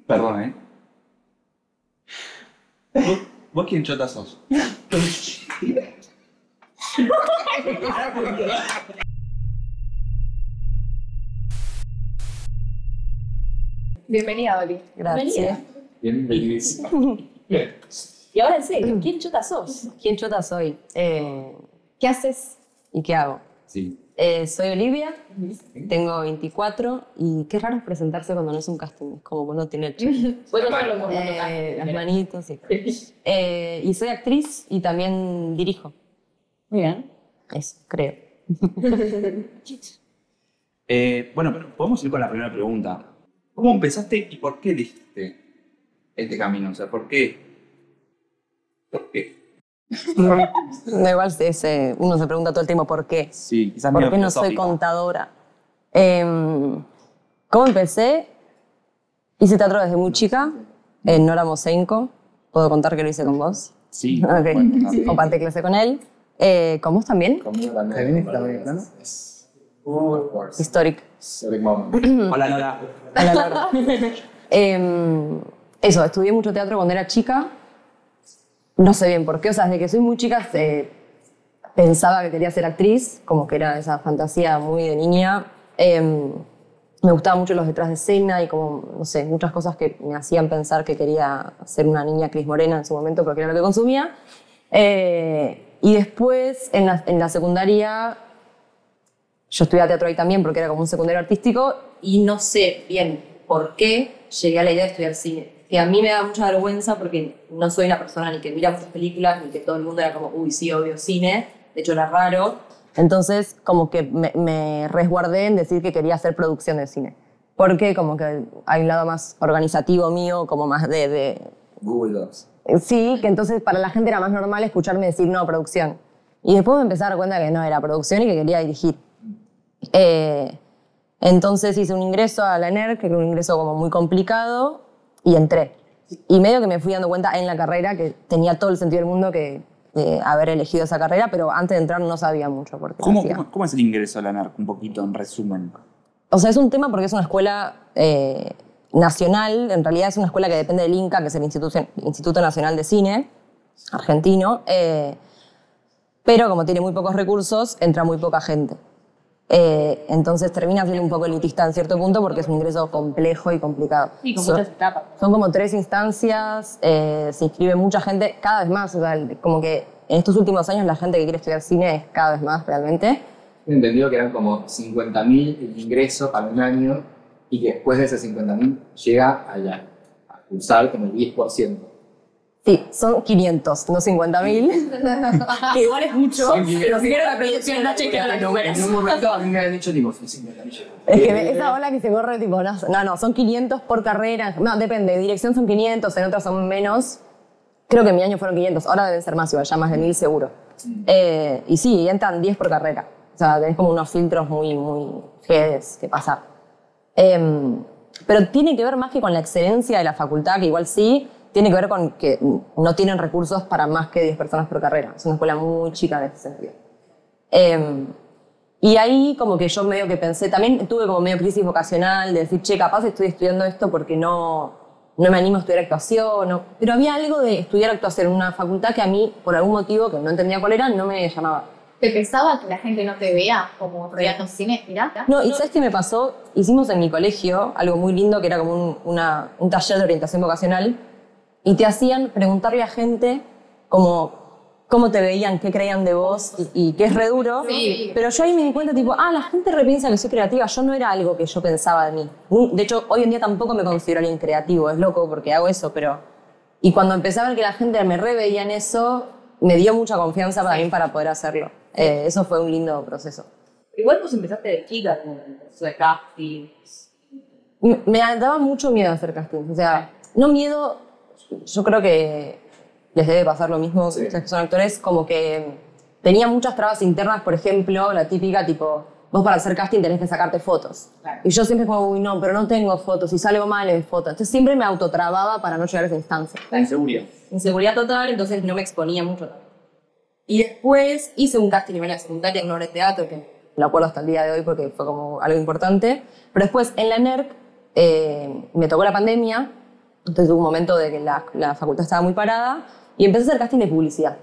Perdón, ¿eh? ¿Vos quién chota sos? Bienvenida, Oli. Gracias. Bienvenidísimo. Y ahora en serio, ¿quién chota sos? ¿Quién chota soy? ¿Qué haces? ¿Y qué hago? Sí. Soy Olivia, tengo 24 y qué raro es presentarse cuando no es un casting, es como cuando tiene el check. Bueno, no lo hemos Las manitos, sí. Y soy actriz y también dirijo. Muy bien. Eso, creo. Bueno, pero podemos ir con la primera pregunta. ¿Cómo empezaste y por qué elegiste este camino? O sea, ¿por qué? ¿Por qué? Da igual, uno se pregunta todo el tiempo por qué. Sí, quizás ¿Por medio qué no soy filosófica. contadora? ¿Cómo empecé? Hice teatro desde muy chica, en Nora Mosenko. ¿Puedo contar que lo hice con vos? Sí. Ok. Bueno, Compartí clase con él. ¿Con vos también? Historic. Hola, Nora. Hola, Laura. Eso, estudié mucho teatro cuando era chica. No sé bien por qué, o sea, desde que soy muy chica pensaba que quería ser actriz, como que era esa fantasía muy de niña. Me gustaban mucho los detrás de escena y como, no sé, muchas cosas que me hacían pensar que quería ser una niña Cris Morena en su momento porque era lo que consumía. Y después, en la secundaria, yo estudiaba teatro ahí también porque era como un secundario artístico y no sé bien por qué llegué a la idea de estudiar cine. Que a mí me da mucha vergüenza porque no soy una persona ni que mira muchas películas, ni que todo el mundo era como, uy, sí, obvio, cine. De hecho, era raro. Entonces, como que me resguardé en decir que quería hacer producción de cine. Porque como que hay un lado más organizativo mío, como más de Google Docs. sí, que entonces para la gente era más normal escucharme decir no, producción. Y después me empecé a dar cuenta que no era producción y que quería dirigir. Entonces hice un ingreso a la ENERC, que era un ingreso como muy complicado, y entré. Y medio que me fui dando cuenta en la carrera que tenía todo el sentido del mundo que haber elegido esa carrera, pero antes de entrar no sabía mucho por qué. ¿Cómo es el ingreso a la NERC? Un poquito, en resumen. O sea, es un tema porque es una escuela nacional, en realidad es una escuela que depende del INCA, que es el Instituto Nacional de Cine argentino, pero como tiene muy pocos recursos, entra muy poca gente. Entonces termina siendo un poco elitista en cierto punto porque es un ingreso complejo y complicado. Sí, con muchas etapas. Son como 3 instancias, se inscribe mucha gente, cada vez más, o sea, como que en estos últimos años la gente que quiere estudiar cine es cada vez más realmente. He entendido que eran como 50.000 el ingreso para un año y que después de ese 50.000 llega a cursar como el 10%. Sí, son 500, no 50.000. Que igual es mucho. Son 500. Pero si quiero la producción, no chequeo los números. En un momento a mí me han dicho tipo, son 50.000. Es que esa ola que se corre, tipo, no, son 500 por carrera. No, depende, de dirección son 500, en otras son menos. Creo que en mi año fueron 500, ahora deben ser más, igual, ya más de 1000 seguro. Y sí, entran 10 por carrera. O sea, tenés como unos filtros muy, muy feos que pasar. Pero tiene que ver más que con la excelencia de la facultad, que igual sí, tiene que ver con que no tienen recursos para más que 10 personas por carrera. Es una escuela muy chica en ese sentido. Y ahí como que yo medio que pensé, también tuve como medio crisis vocacional de decir, che, capaz estoy estudiando esto porque no me animo a estudiar actuación. No. Pero había algo de estudiar actuación en una facultad que a mí, por algún motivo que no entendía cuál era, no me llamaba. ¿Te pesaba que la gente no te vea como estudiando cine? Mirá. No, y ¿sabes qué me pasó? Hicimos en mi colegio algo muy lindo que era como un taller de orientación vocacional y te hacían preguntarle a gente como cómo te veían, qué creían de vos y que es re duro. Sí. Pero yo ahí me di cuenta, tipo, la gente repiensa que soy creativa. Yo no era algo que yo pensaba de mí. De hecho, hoy en día tampoco me considero alguien creativo. Es loco porque hago eso, pero... Y cuando empecé a ver que la gente me re veía en eso, me dio mucha confianza para mí para poder hacerlo. Eso fue un lindo proceso. Igual vos empezaste de chica con el proceso de castings. Me daba mucho miedo hacer castings. O sea, no miedo, yo creo que les debe pasar lo mismo, Sí. ustedes que son actores, como que tenía muchas trabas internas, por ejemplo, la típica tipo, vos para hacer casting tenés que sacarte fotos. Claro. Y yo siempre como, uy, no, pero no tengo fotos, si sale algo mal es foto. Entonces siempre me autotrababa para no llegar a esa instancia. La inseguridad. Inseguridad total, entonces no me exponía mucho. Y después hice un casting en la secundaria en una obra de teatro, que lo acuerdo hasta el día de hoy porque fue como algo importante. Pero después en la NERC me tocó la pandemia Entonces hubo un momento de que la facultad estaba muy parada y empecé a hacer casting de publicidad.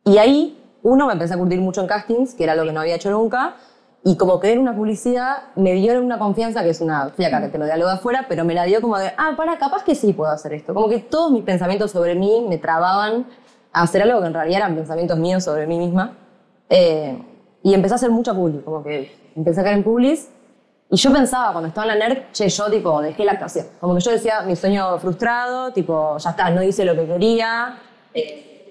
Y ahí, me empecé a curtir mucho en castings, que era lo que no había hecho nunca, y como quedé en una publicidad, me dio una confianza que es una fiaca que te lo da lo de afuera, pero me la dio como de, capaz que sí puedo hacer esto. Como que todos mis pensamientos sobre mí me trababan a hacer algo que en realidad eran pensamientos míos sobre mí misma. Y empecé a hacer mucha publi, como que empecé a caer en publis. Y yo pensaba, cuando estaba en la NERC, yo tipo dejé la actuación. Como que yo decía, mi sueño frustrado, tipo, ya está, no hice lo que quería.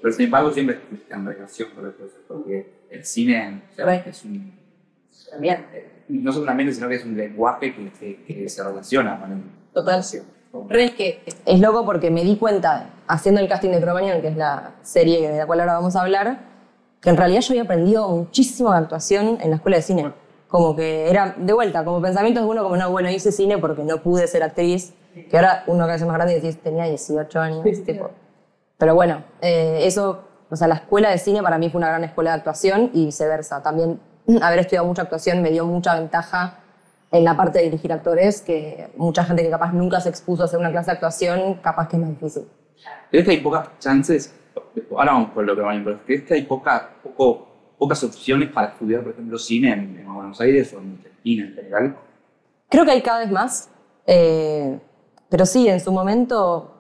Pero sin embargo siempre estuviste en relación con el proceso, porque el cine es un... También. No solamente, sino que es un lenguaje que se relaciona con el... Total. Es que es loco porque me di cuenta, haciendo el casting de Cromañón, que es la serie de la cual ahora vamos a hablar, que en realidad yo había aprendido muchísimo de actuación en la escuela de cine. Como que era, de vuelta, como pensamientos de uno, como no, bueno, hice cine porque no pude ser actriz, que ahora uno que hace más grande y decís, tenía 18 años, tipo. Pero bueno, eso, o sea, la escuela de cine para mí fue una gran escuela de actuación y viceversa. También haber estudiado mucha actuación me dio mucha ventaja en la parte de dirigir actores, que mucha gente que capaz nunca se expuso a hacer una clase de actuación, capaz que es más difícil. ¿Crees que hay pocas chances? Ahora vamos por lo que van, pero ¿crees que hay pocas opciones para estudiar, por ejemplo, cine en Buenos Aires o en Argentina en general? Creo que hay cada vez más, pero sí, en su momento...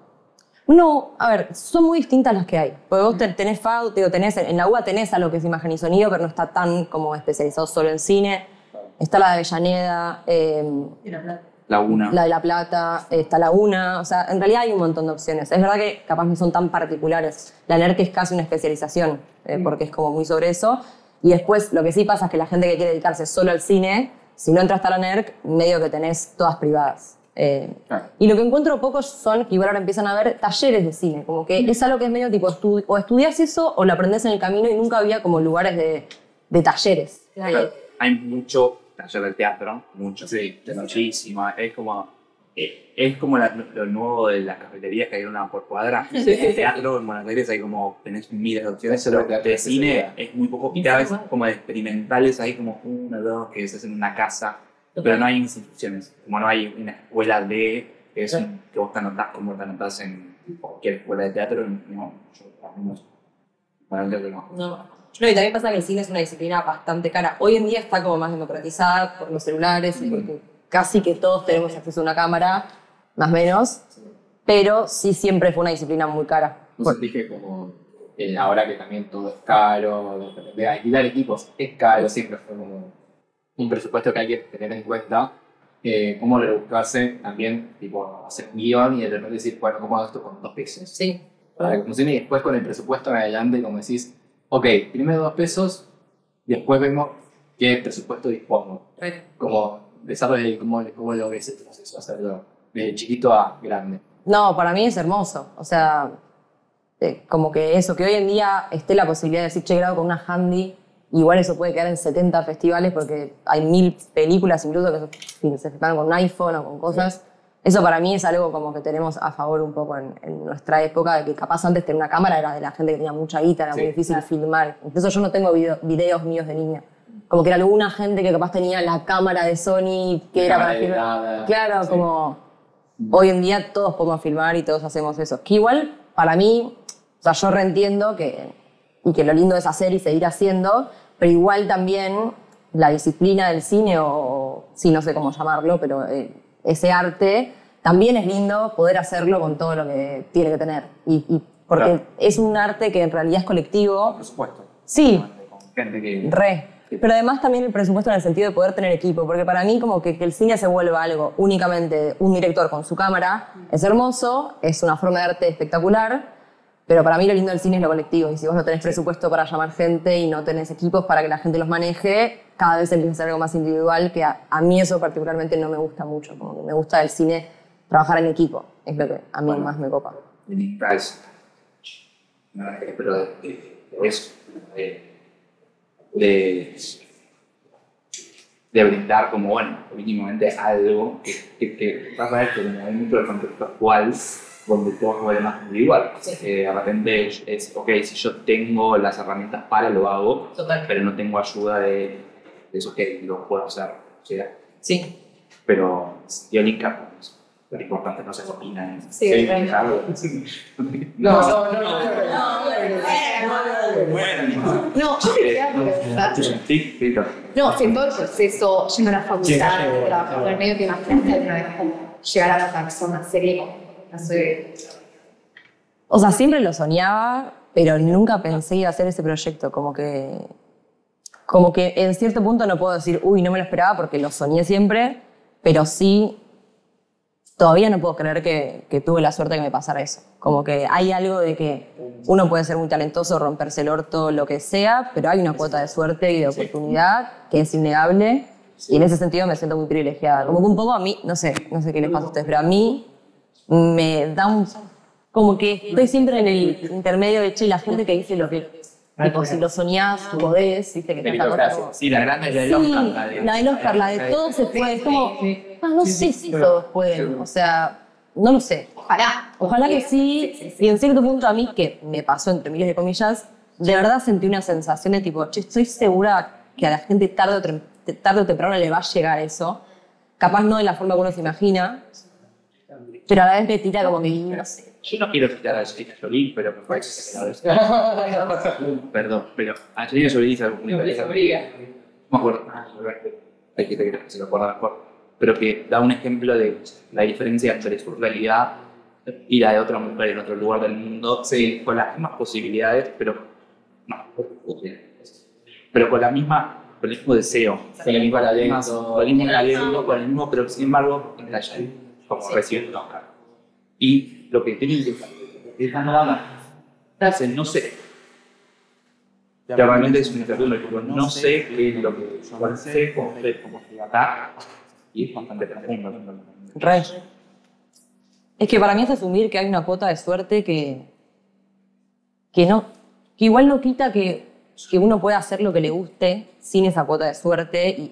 a ver, son muy distintas las que hay. Porque vos tenés FAU, en la UBA tenés a lo que es imagen y sonido, pero no está tan como especializado solo en cine. Está la de Avellaneda, La UNA. la de La Plata, está la UNA. O sea, en realidad hay un montón de opciones. Es verdad que capaz no son tan particulares. La NERC es casi una especialización, porque es como muy sobre eso. Y después lo que sí pasa es que la gente que quiere dedicarse solo al cine, si no entras a la NERC, medio que tenés todas privadas. Claro. Y lo que encuentro pocos son, que igual ahora empiezan a haber talleres de cine, como que es algo que es medio tipo, o estudias eso o lo aprendes en el camino, y nunca había como lugares de talleres. Claro. Hay mucho taller del teatro, mucho, sí, muchísimo. Es como lo nuevo de las cafeterías que hay una por cuadra. En teatro en Buenos Aires hay como, tenés miles de opciones, pero de cine es muy poco, y cada vez como de experimentales hay como una o dos que se hacen en una casa. Pero no hay instituciones, como no hay una escuela que vos te anotás como te anotás en cualquier escuela de teatro, no, No, y también pasa que el cine es una disciplina bastante cara. Hoy en día está como más democratizada por los celulares, y porque casi que todos tenemos acceso a una cámara, más o menos, pero sí siempre fue una disciplina muy cara. Entonces dije como, ahora que también todo es caro, de alquilar equipos es caro, siempre fue como un presupuesto que hay que tener en cuenta, cómo rebuscarse también, tipo, hacer un guión y de repente decir, bueno, ¿cómo hago esto con 2 pesos? Sí. Para que funcione, y después con el presupuesto en adelante, como decís, ok, primero 2 pesos, y después vemos qué presupuesto dispongo. Como desarrollo, cómo lo ves el proceso, hacerlo de chiquito a grande. No, para mí es hermoso. O sea, como que eso, que hoy en día esté la posibilidad de decir, che, grabo con una handy. Igual eso puede quedar en 70 festivales porque hay 1000 películas incluso que se filman con un iPhone o con cosas. Sí. Eso para mí es algo como que tenemos a favor un poco en nuestra época, de que capaz antes tener una cámara era de la gente que tenía mucha guita, era muy difícil filmar. Incluso yo no tengo videos míos de niña. Como que era alguna gente que capaz tenía la cámara de Sony que era para filmar. Claro, sí. Como hoy en día todos podemos filmar y todos hacemos eso. Que igual para mí, o sea, yo reentiendo y que lo lindo es hacer y seguir haciendo, pero igual también la disciplina del cine, o sí, no sé cómo llamarlo, pero ese arte, también es lindo poder hacerlo con todo lo que tiene que tener. Y porque claro, es un arte que en realidad es colectivo. Por supuesto. Sí. Con gente que... Re. Pero además también el presupuesto en el sentido de poder tener equipo, porque para mí como que el cine se vuelva algo únicamente un director con su cámara, es hermoso, es una forma de arte espectacular. Pero para mí lo lindo del cine es lo colectivo, y si vos no tenés presupuesto para llamar gente y no tenés equipos para que la gente los maneje, cada vez empieza a ser algo más individual, que a mí eso particularmente no me gusta mucho. Como que me gusta del cine trabajar en equipo, es lo que a mí más me copa. Pero es de brindar como, bueno, mínimamente algo que vas a ver que como hay mucho del contexto actual, donde todo vuelve más individual. Sí. De repente es, ok, si yo tengo las herramientas para, lo hago. Total. Pero no tengo ayuda de eso que lo puedo hacer. ¿Sí? Sí. Pero Diónica es súper importante, no se opina. Sí, Sí, bueno. Claro. No. No, yo quería preguntar. Sí, Víctor. No, si en todo el proceso, yendo a la facultad, trabajando en el medio, que imaginaste alguna vez como llegar a trabajar una serie como, no sé, O sea, siempre lo soñaba, pero nunca pensé ir a hacer ese proyecto. Como que en cierto punto no puedo decir, uy, no me lo esperaba porque lo soñé siempre, pero sí, todavía no puedo creer que tuve la suerte de que me pasara eso. Como que hay algo de que uno puede ser muy talentoso, romperse el orto, lo que sea, pero hay una cuota de suerte y de oportunidad que es innegable. Y en ese sentido me siento muy privilegiada. Como que un poco a mí, no sé qué les pasa a ustedes, pero a mí me da un... Como que estoy siempre en el intermedio de, che, la gente que dice lo que... Tipo, si lo soñás, podés, viste que te está como... Sí, la grande es la del Sí, Oscar. la del Oscar, la de todo se puede. Es como, no sé si todos pueden. O sea, no lo sé. Ojalá que sí. Y en cierto punto a mí, que me pasó entre miles de comillas, de verdad sentí una sensación de tipo, che, estoy segura que a la gente tarde o temprano le va a llegar eso. Capaz no de la forma que uno se imagina, pero a la vez me tira como que, no sé. Yo no quiero quitar a Angelina Jolie, pero me parece que Perdón, pero Angelina Jolie dice algo muy interesante. No me acuerdo. Hay que se lo acuerda mejor. Pero que da un ejemplo de la diferencia entre su realidad y la de otra mujer en otro lugar del mundo, sí, con las mismas posibilidades, pero con la misma, con el mismo deseo, Con el mismo talento. con el mismo talento, con el mismo, pero sin embargo, está allá, como recién Oscar. Y lo que tienen que hacer es hacen, no sé. Realmente es un intercambio, tipo, no sé qué es lo que yo sé, como estoy acá, y es bastante profundo. Re. Es que para mí es asumir que hay una cuota de suerte que igual no quita que uno pueda hacer lo que le guste sin esa cuota de suerte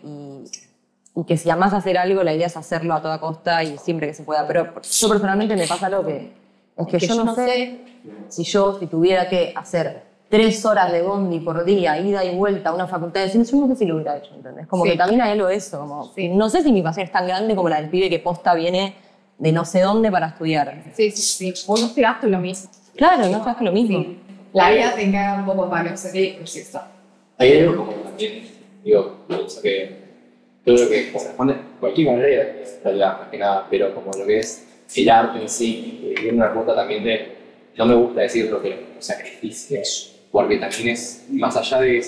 y que si amás hacer algo, la idea es hacerlo a toda costa y siempre que se pueda. Pero yo personalmente me pasa algo que es que yo no sé si tuviera que hacer 3 horas de bondi por día, ida y vuelta a una facultad de cine, yo no sé si lo hubiera hecho, ¿entendés? Como que también hay algo de eso, como, no sé si mi pasión es tan grande como la del pibe que posta viene de no sé dónde para estudiar. Sí. Vos no pegaste lo mismo. Claro, no sabes lo mismo. Sí. La vida te encarga un poco para no sé qué, pues eso. Hay algo como también, digo, pienso que yo creo que corresponde a cualquier carrera, en realidad, más que nada, pero como lo que es el arte en sí, tiene una ruta también de, no me gusta decir lo que sacrificios, porque también es, más allá de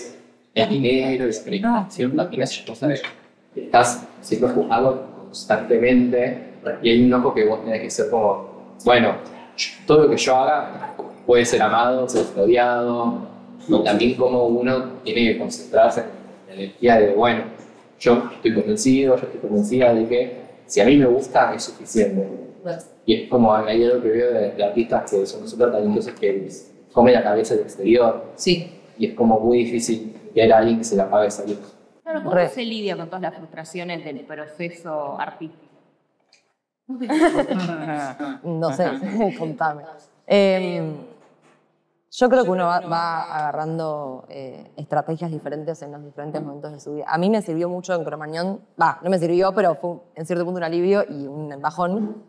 el dinero y la predicación, también es cosa de que estás siendo juzgado constantemente y hay un ojo que vos tenés que ser como, bueno, todo lo que yo haga puede ser amado, puede ser odiado, y también como uno tiene que concentrarse en la energía de, bueno, yo estoy convencida de que si a mí me gusta es suficiente. Y es como hay algo que veo de artistas que son súper talentosos que les come la cabeza del exterior. Sí. Y es como muy difícil ver a alguien que se la apague esa luz. Claro, ¿cómo se lidia con todas las frustraciones del proceso artístico? No sé, contame. Yo creo que uno va agarrando estrategias diferentes en los diferentes momentos de su vida. A mí me sirvió mucho en Cromañón, no me sirvió, pero fue en cierto punto un alivio y un bajón,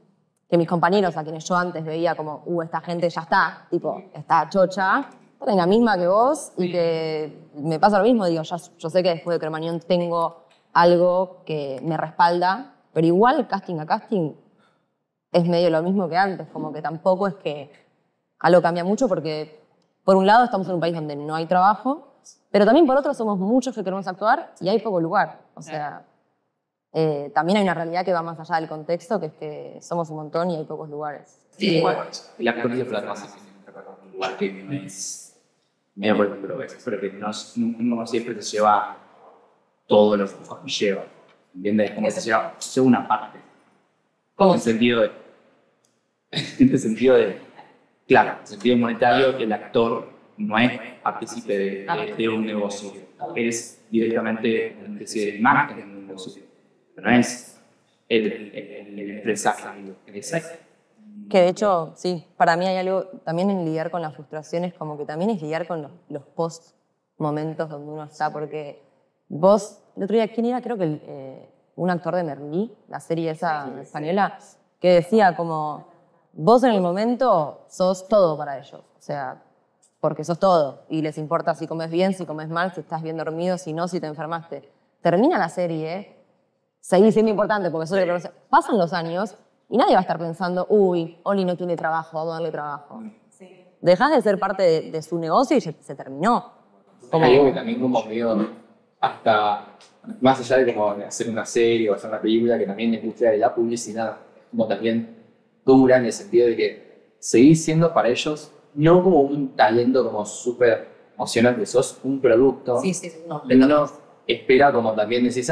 que mis compañeros, a quienes yo antes veía como, esta gente ya está, tipo, está chocha, están en la misma que vos y que me pasa lo mismo, digo, yo sé que después de Cromañón tengo algo que me respalda, pero igual casting a casting es medio lo mismo que antes, como que tampoco es que algo cambia mucho porque por un lado estamos en un país donde no hay trabajo, pero también por otro somos muchos que queremos actuar y hay poco lugar. O sea, también hay una realidad que va más allá del contexto, que es que somos un montón y hay pocos lugares. Sí, bueno, el actor de plata un lugar que no es medio por ejemplo, pero que no siempre se lleva todo lo que lleva. ¿Entiendes? Como que se lleva una parte. ¿Cómo? En el sentido de, claro, en el sentido monetario, que el actor no es partícipe de un negocio, es directamente una especie de marca en un negocio, pero no es el empresario. Que de hecho, sí, para mí hay algo también en lidiar con las frustraciones, como que también es lidiar con los post-momentos donde uno está, porque vos, el otro día, ¿quién era? Creo que un actor de Merlí, la serie esa española, que decía como, vos en el momento sos todo para ellos, o sea, porque sos todo, y les importa si comes bien, si comes mal, si estás bien dormido, si no, si te enfermaste. Termina la serie, seguís siendo importante, porque sos lo que pasan los años, y nadie va a estar pensando, uy, Oli no tiene trabajo, vamos a darle trabajo. Sí. Dejás de ser parte de su negocio y se terminó. Como algo que también como medio, hasta más allá de como hacer una serie o hacer una película, que también la industria de la publicidad como también dura en el sentido de que seguís siendo para ellos no como un talento como súper emocionante, sos un producto. Sí, no. Uno espera como también decís,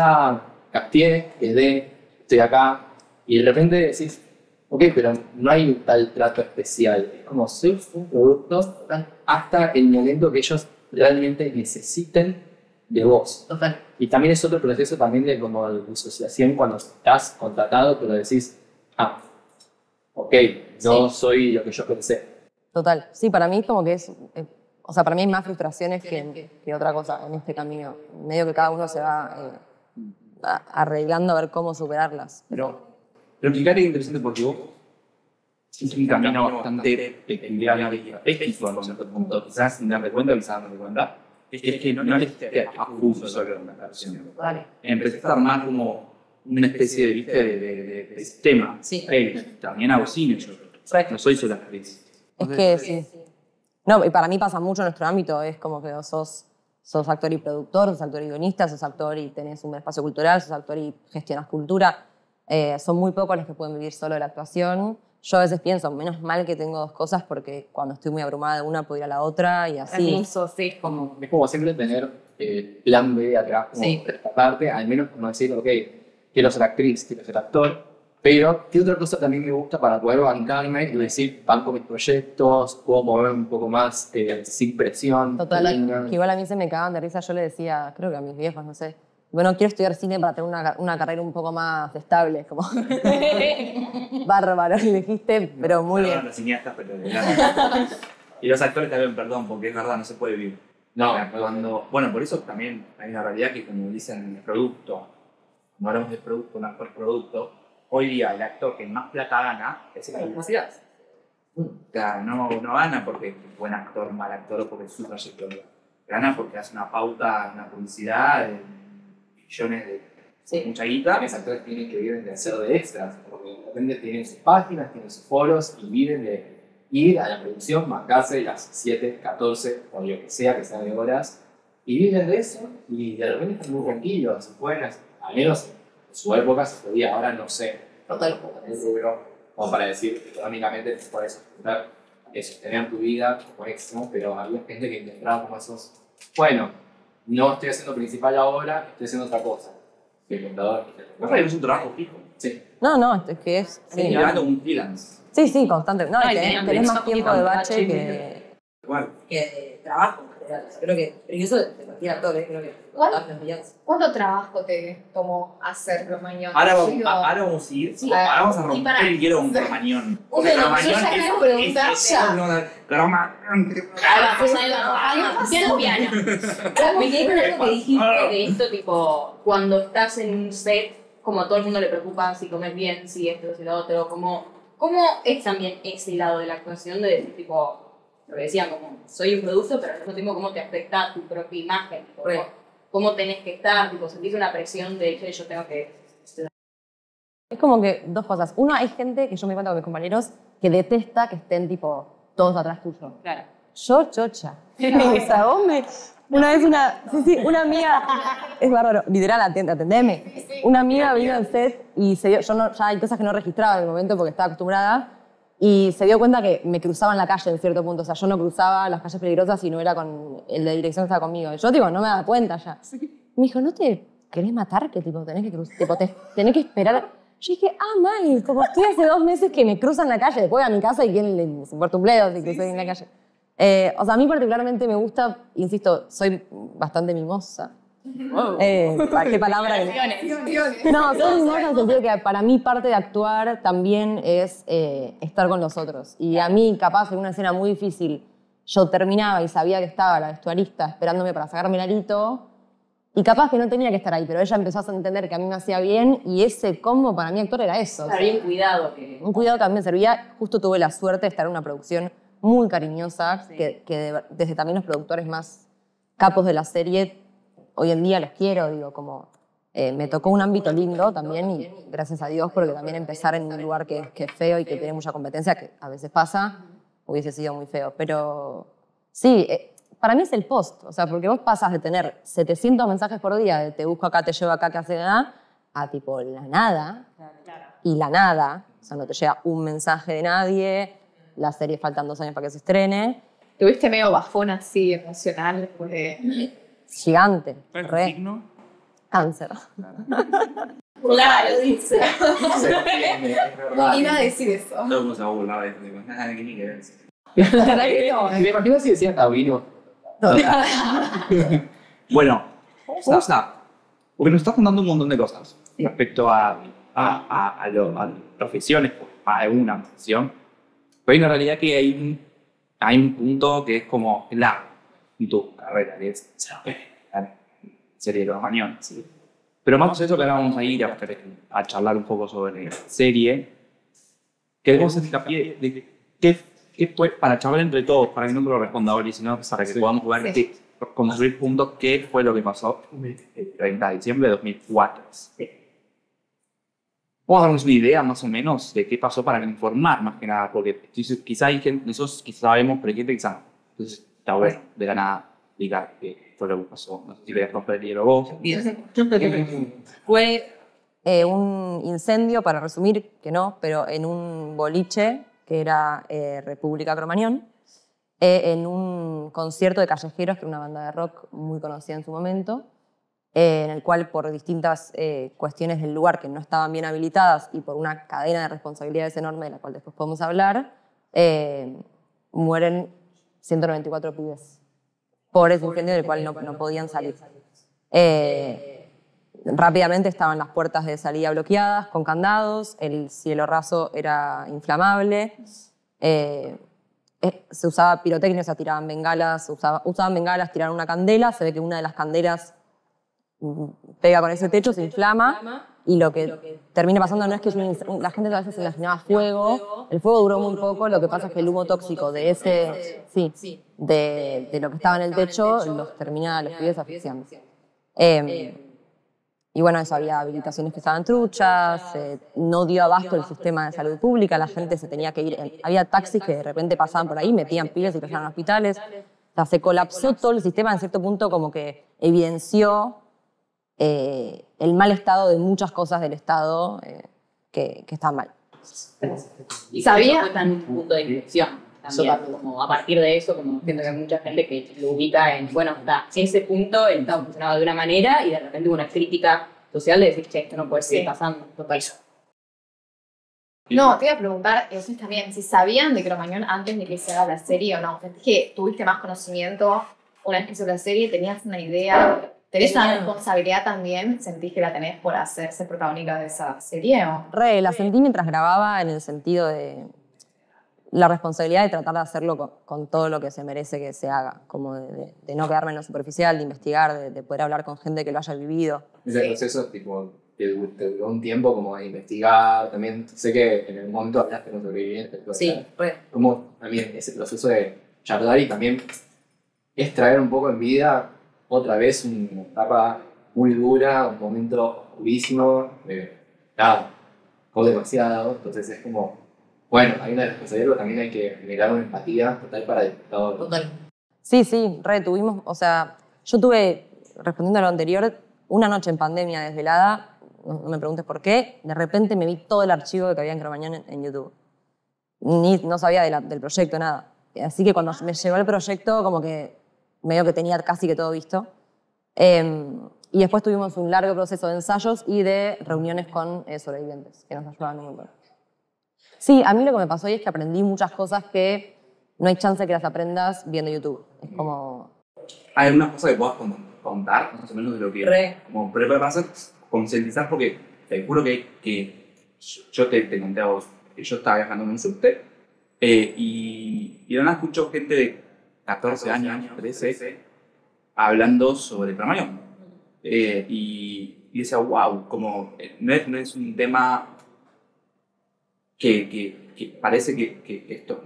capté, quedé, estoy acá, y de repente decís, ok, pero no hay un tal trato especial. Es como soy un producto hasta el momento que ellos realmente necesiten de vos. Total. Y también es otro proceso también de como de disociación cuando estás contratado, pero decís, ok, no soy lo que yo pensé. Total. Sí, para mí como que es... o sea, para mí hay más frustraciones que otra cosa en este camino. Medio que cada uno se va arreglando a ver cómo superarlas. Pero fíjate que interesante porque vos es un camino bastante peculiar y específico en cierto punto. Quizás sin darte cuenta, quizás dándote cuenta. Es que no es a justo solo una canción. Vale. Empezaste a armar como una especie de sistema. Sí. También hago cine yo. No soy solo actriz. Es que sí. No, y para mí pasa mucho en nuestro ámbito. Es como que sos actor y productor, sos actor y guionista, sos actor y tenés un espacio cultural, sos actor y gestionas cultura. Son muy pocos los que pueden vivir solo de la actuación. Yo a veces pienso, menos mal que tengo dos cosas porque cuando estoy muy abrumada de una puedo ir a la otra y así. Hermoso, sí. Es como siempre tener plan B atrás, como Sí. parte, al menos como decir, ok, quiero ser actriz, quiero ser actor, pero ¿qué otra cosa también me gusta para poder bancarme y decir, banco mis proyectos, puedo mover un poco más sin presión? Total, que igual a mí se me cagaban de risa. Yo le decía, creo que a mis viejos, no sé, bueno, quiero estudiar cine para tener una carrera un poco más estable. Como bárbaro, le dijiste, pero muy Perdón, bien. los cineastas, pero y los actores también, perdón, porque es verdad, no se puede vivir. No, Bueno, por eso también hay una realidad que, como dicen, el producto, no hablamos de producto, un actor producto, hoy día el actor que más plata gana es el de publicidad. Claro, no gana porque es buen actor, mal actor o porque es su trayectoria. Gana porque hace una pauta, una publicidad de millones de mucha guita. Los actores tienen que vivir de hacer de extras, porque de repente tienen sus páginas, tienen sus foros y viven de ir a la producción, marcarse las 7, 14 o lo que sea que sean de horas y viven de eso y de repente están muy tranquilos, pueden, al menos en su época se podía, ahora no sé. Total. Un rubro, como para decir, económicamente puedes tener tu vida con éxito, pero había gente que intentaba como esos, bueno, no estoy haciendo principal ahora, estoy haciendo otra cosa. El contador. Es un trabajo fijo. Sí. No, es que es... Sí, Sí, llevando un freelance. sí, constante. No, Ay, tenés más tenés tiempo de bache que Igual. de trabajo en general. Creo que, pero eso de cualquier actor, creo que ¿Cuánto trabajo te tomó hacer Cromañón? Ahora vamos a ir. Sí. Ahora vamos a Y romper para- el hielo con Cromañón. Bueno, yo ya quiero preguntar ya. Cromañón. Piano, piano. Me quedé con algo que dijiste de esto, tipo, cuando estás en un set, como a todo el mundo le preocupa si comes bien, si esto, si lo otro, ¿cómo es también ese lado de la actuación de decir, tipo, lo que decían, como, soy un producto, pero al mismo tiempo, ¿cómo te afecta tu propia imagen? Tipo, ¿cómo tenés que estar? Tipo, sentís una presión de, che, yo tengo que... es como que dos cosas. Uno, hay gente que yo me cuento con mis compañeros que detesta que estén tipo todos atrás tuyo. Claro. Yo, chocha. O sea, una vez una amiga, es bárbaro, literal, atendeme. Una amiga vino al set y se dio, ya hay cosas que no registraba en el momento porque estaba acostumbrada y se dio cuenta que me cruzaban la calle en cierto punto. O sea, yo no cruzaba las calles peligrosas y no era con el de dirección que estaba conmigo. Y yo, tipo, no me daba cuenta ya. Me dijo, ¿no te querés matar? Que tipo, tenés que cruzar, tipo, tenés que esperar. Yo dije, mal, como estoy hace 2 meses que me cruzan la calle, después voy a mi casa y quién le importa un bledo si crucé en la calle. O sea, a mí particularmente me gusta, insisto, soy bastante mimosa. Wow. ¿Qué palabra? No, soy mimosa en el sentido que para mí parte de actuar también es estar con los otros. Y a mí, capaz, en una escena muy difícil, yo terminaba y sabía que estaba la vestuarista esperándome para sacarme el arito Y capaz que no tenía que estar ahí, pero ella empezó a entender que a mí me hacía bien y ese combo para mí actor era eso. Claro, había un cuidado que... Un cuidado que a mí me servía. Justo tuve la suerte de estar en una producción muy cariñosa, desde también los productores más capos de la serie, hoy en día los quiero, digo, como me tocó un ámbito lindo también y gracias a Dios, porque también empezar en un lugar que es feo y que tiene mucha competencia, que a veces pasa, hubiese sido muy feo. Pero sí, para mí es el post, o sea, porque vos pasas de tener 700 mensajes por día, de te busco acá, te llevo acá, que hace nada, a tipo la nada, y la nada, o sea, no te llega un mensaje de nadie, la serie faltan 2 años para que se estrene. ¿Tuviste medio bajón así emocional después de...? Gigante, ¿Cuál es re. el signo? Cáncer. Claro, dice. Se entiende, es verdad. Iba a decir eso. Todo el mundo se va a burlar de eso. Digo, nada, que ni que ver. Y me imagino si decían taurino. Bueno, vamos a... Porque nos estás contando un montón de cosas respecto a las profesiones, a alguna profesión. Pero hay una realidad que hay un punto que es como clave en tu carrera, que es serie de Cromañón. ¿Sí? Pero más de eso que ahora vamos a ir a charlar un poco sobre la serie. Queremos hacer hincapié de qué fue, para charlar entre todos, para que no me lo responda ahora, sino para que podamos ver construir puntos, qué fue lo que pasó el 30 de diciembre de 2004. Vamos a darnos una idea más o menos de qué pasó para informar más que nada, porque quizá hay gente, nosotros quizá sabemos, pero hay gente que quizá no. Entonces está bueno de la nada explicar qué fue lo que pasó. No sé si querías romper el hielo vos. Fue un incendio, para resumir, que no, pero en un boliche que era República Cromañón, en un concierto de Callejeros, que era una banda de rock muy conocida en su momento, en el cual por distintas cuestiones del lugar que no estaban bien habilitadas y por una cadena de responsabilidades enorme, de la cual después podemos hablar, mueren 194 pibes por ese incendio del cual no podían salir. Rápidamente estaban las puertas de salida bloqueadas con candados, el cielo raso era inflamable, se usaba pirotecnia, o sea, tiraban bengalas, usaban bengalas, tiraron una candela, se ve que una de las candelas pega con ese techo, se inflama y lo que termina pasando no es que la gente a veces se imaginaba fuego, el fuego duró muy poco, lo que pasa es que el humo tóxico de de lo que estaba en el techo los termina los pibes asfixiando. Y bueno, eso, había habilitaciones que estaban truchas, no dio abasto el sistema de salud pública, la gente se tenía que ir, había taxis que de repente pasaban por ahí, metían pibes y los llevaban a hospitales, o sea, se colapsó todo el sistema, en cierto punto como que evidenció el mal estado de muchas cosas del Estado que están mal. Y ¿Sabía? fue tan un punto de inflexión también, como a partir de eso, como siento que hay mucha gente que lo ubica en, bueno, está ese punto, el Estado funcionaba de una manera y de repente hubo una crítica social de decir, che, esto no puede seguir pasando, total. No, te iba a preguntar, ustedes también, si sabían de Cromañón antes de que se haga la serie o no. ¿Sentís que tuviste más conocimiento una vez que hizo la serie? ¿Tenías una idea? ¿Tenés una responsabilidad también? ¿Sentís que la tenés por ser protagonista de esa serie? ¿O? La sentí mientras grababa, en el sentido de la responsabilidad de tratar de hacerlo con todo lo que se merece que se haga, como de no quedarme en lo superficial, de investigar, de poder hablar con gente que lo haya vivido. Ese proceso, tipo, te duró un tiempo como de investigar, también sé que en el momento hablaste con sobrevivientes. Sí, Como también ese proceso de charlar y también es traer un poco en vida otra vez una etapa muy dura, un momento durísimo, nada, o demasiado, entonces es como, bueno, hay una responsabilidad, pero también hay que generar una empatía total para el espectador. total. Sí, tuvimos, o sea, yo tuve, respondiendo a lo anterior, una noche en pandemia desvelada, no me preguntes por qué, de repente me vi todo el archivo que había en Cromañón en YouTube. No sabía del proyecto, nada. Así que cuando me llegó el proyecto, como que medio que tenía casi que todo visto. Y después tuvimos un largo proceso de ensayos y de reuniones con sobrevivientes, que nos ayudaban un montón. Sí, a mí lo que me pasó hoy es que aprendí muchas cosas que no hay chance que las aprendas viendo YouTube. Es como... ¿Hay alguna cosa que puedas contar, más o menos de lo que... Como para hacer concientizar, porque te juro que yo te conté a vos que yo estaba viajando en un subte y de nada escucho gente de 14 años, 13, hablando sobre Cromañón. y decía, wow, como no es un tema que parece que estos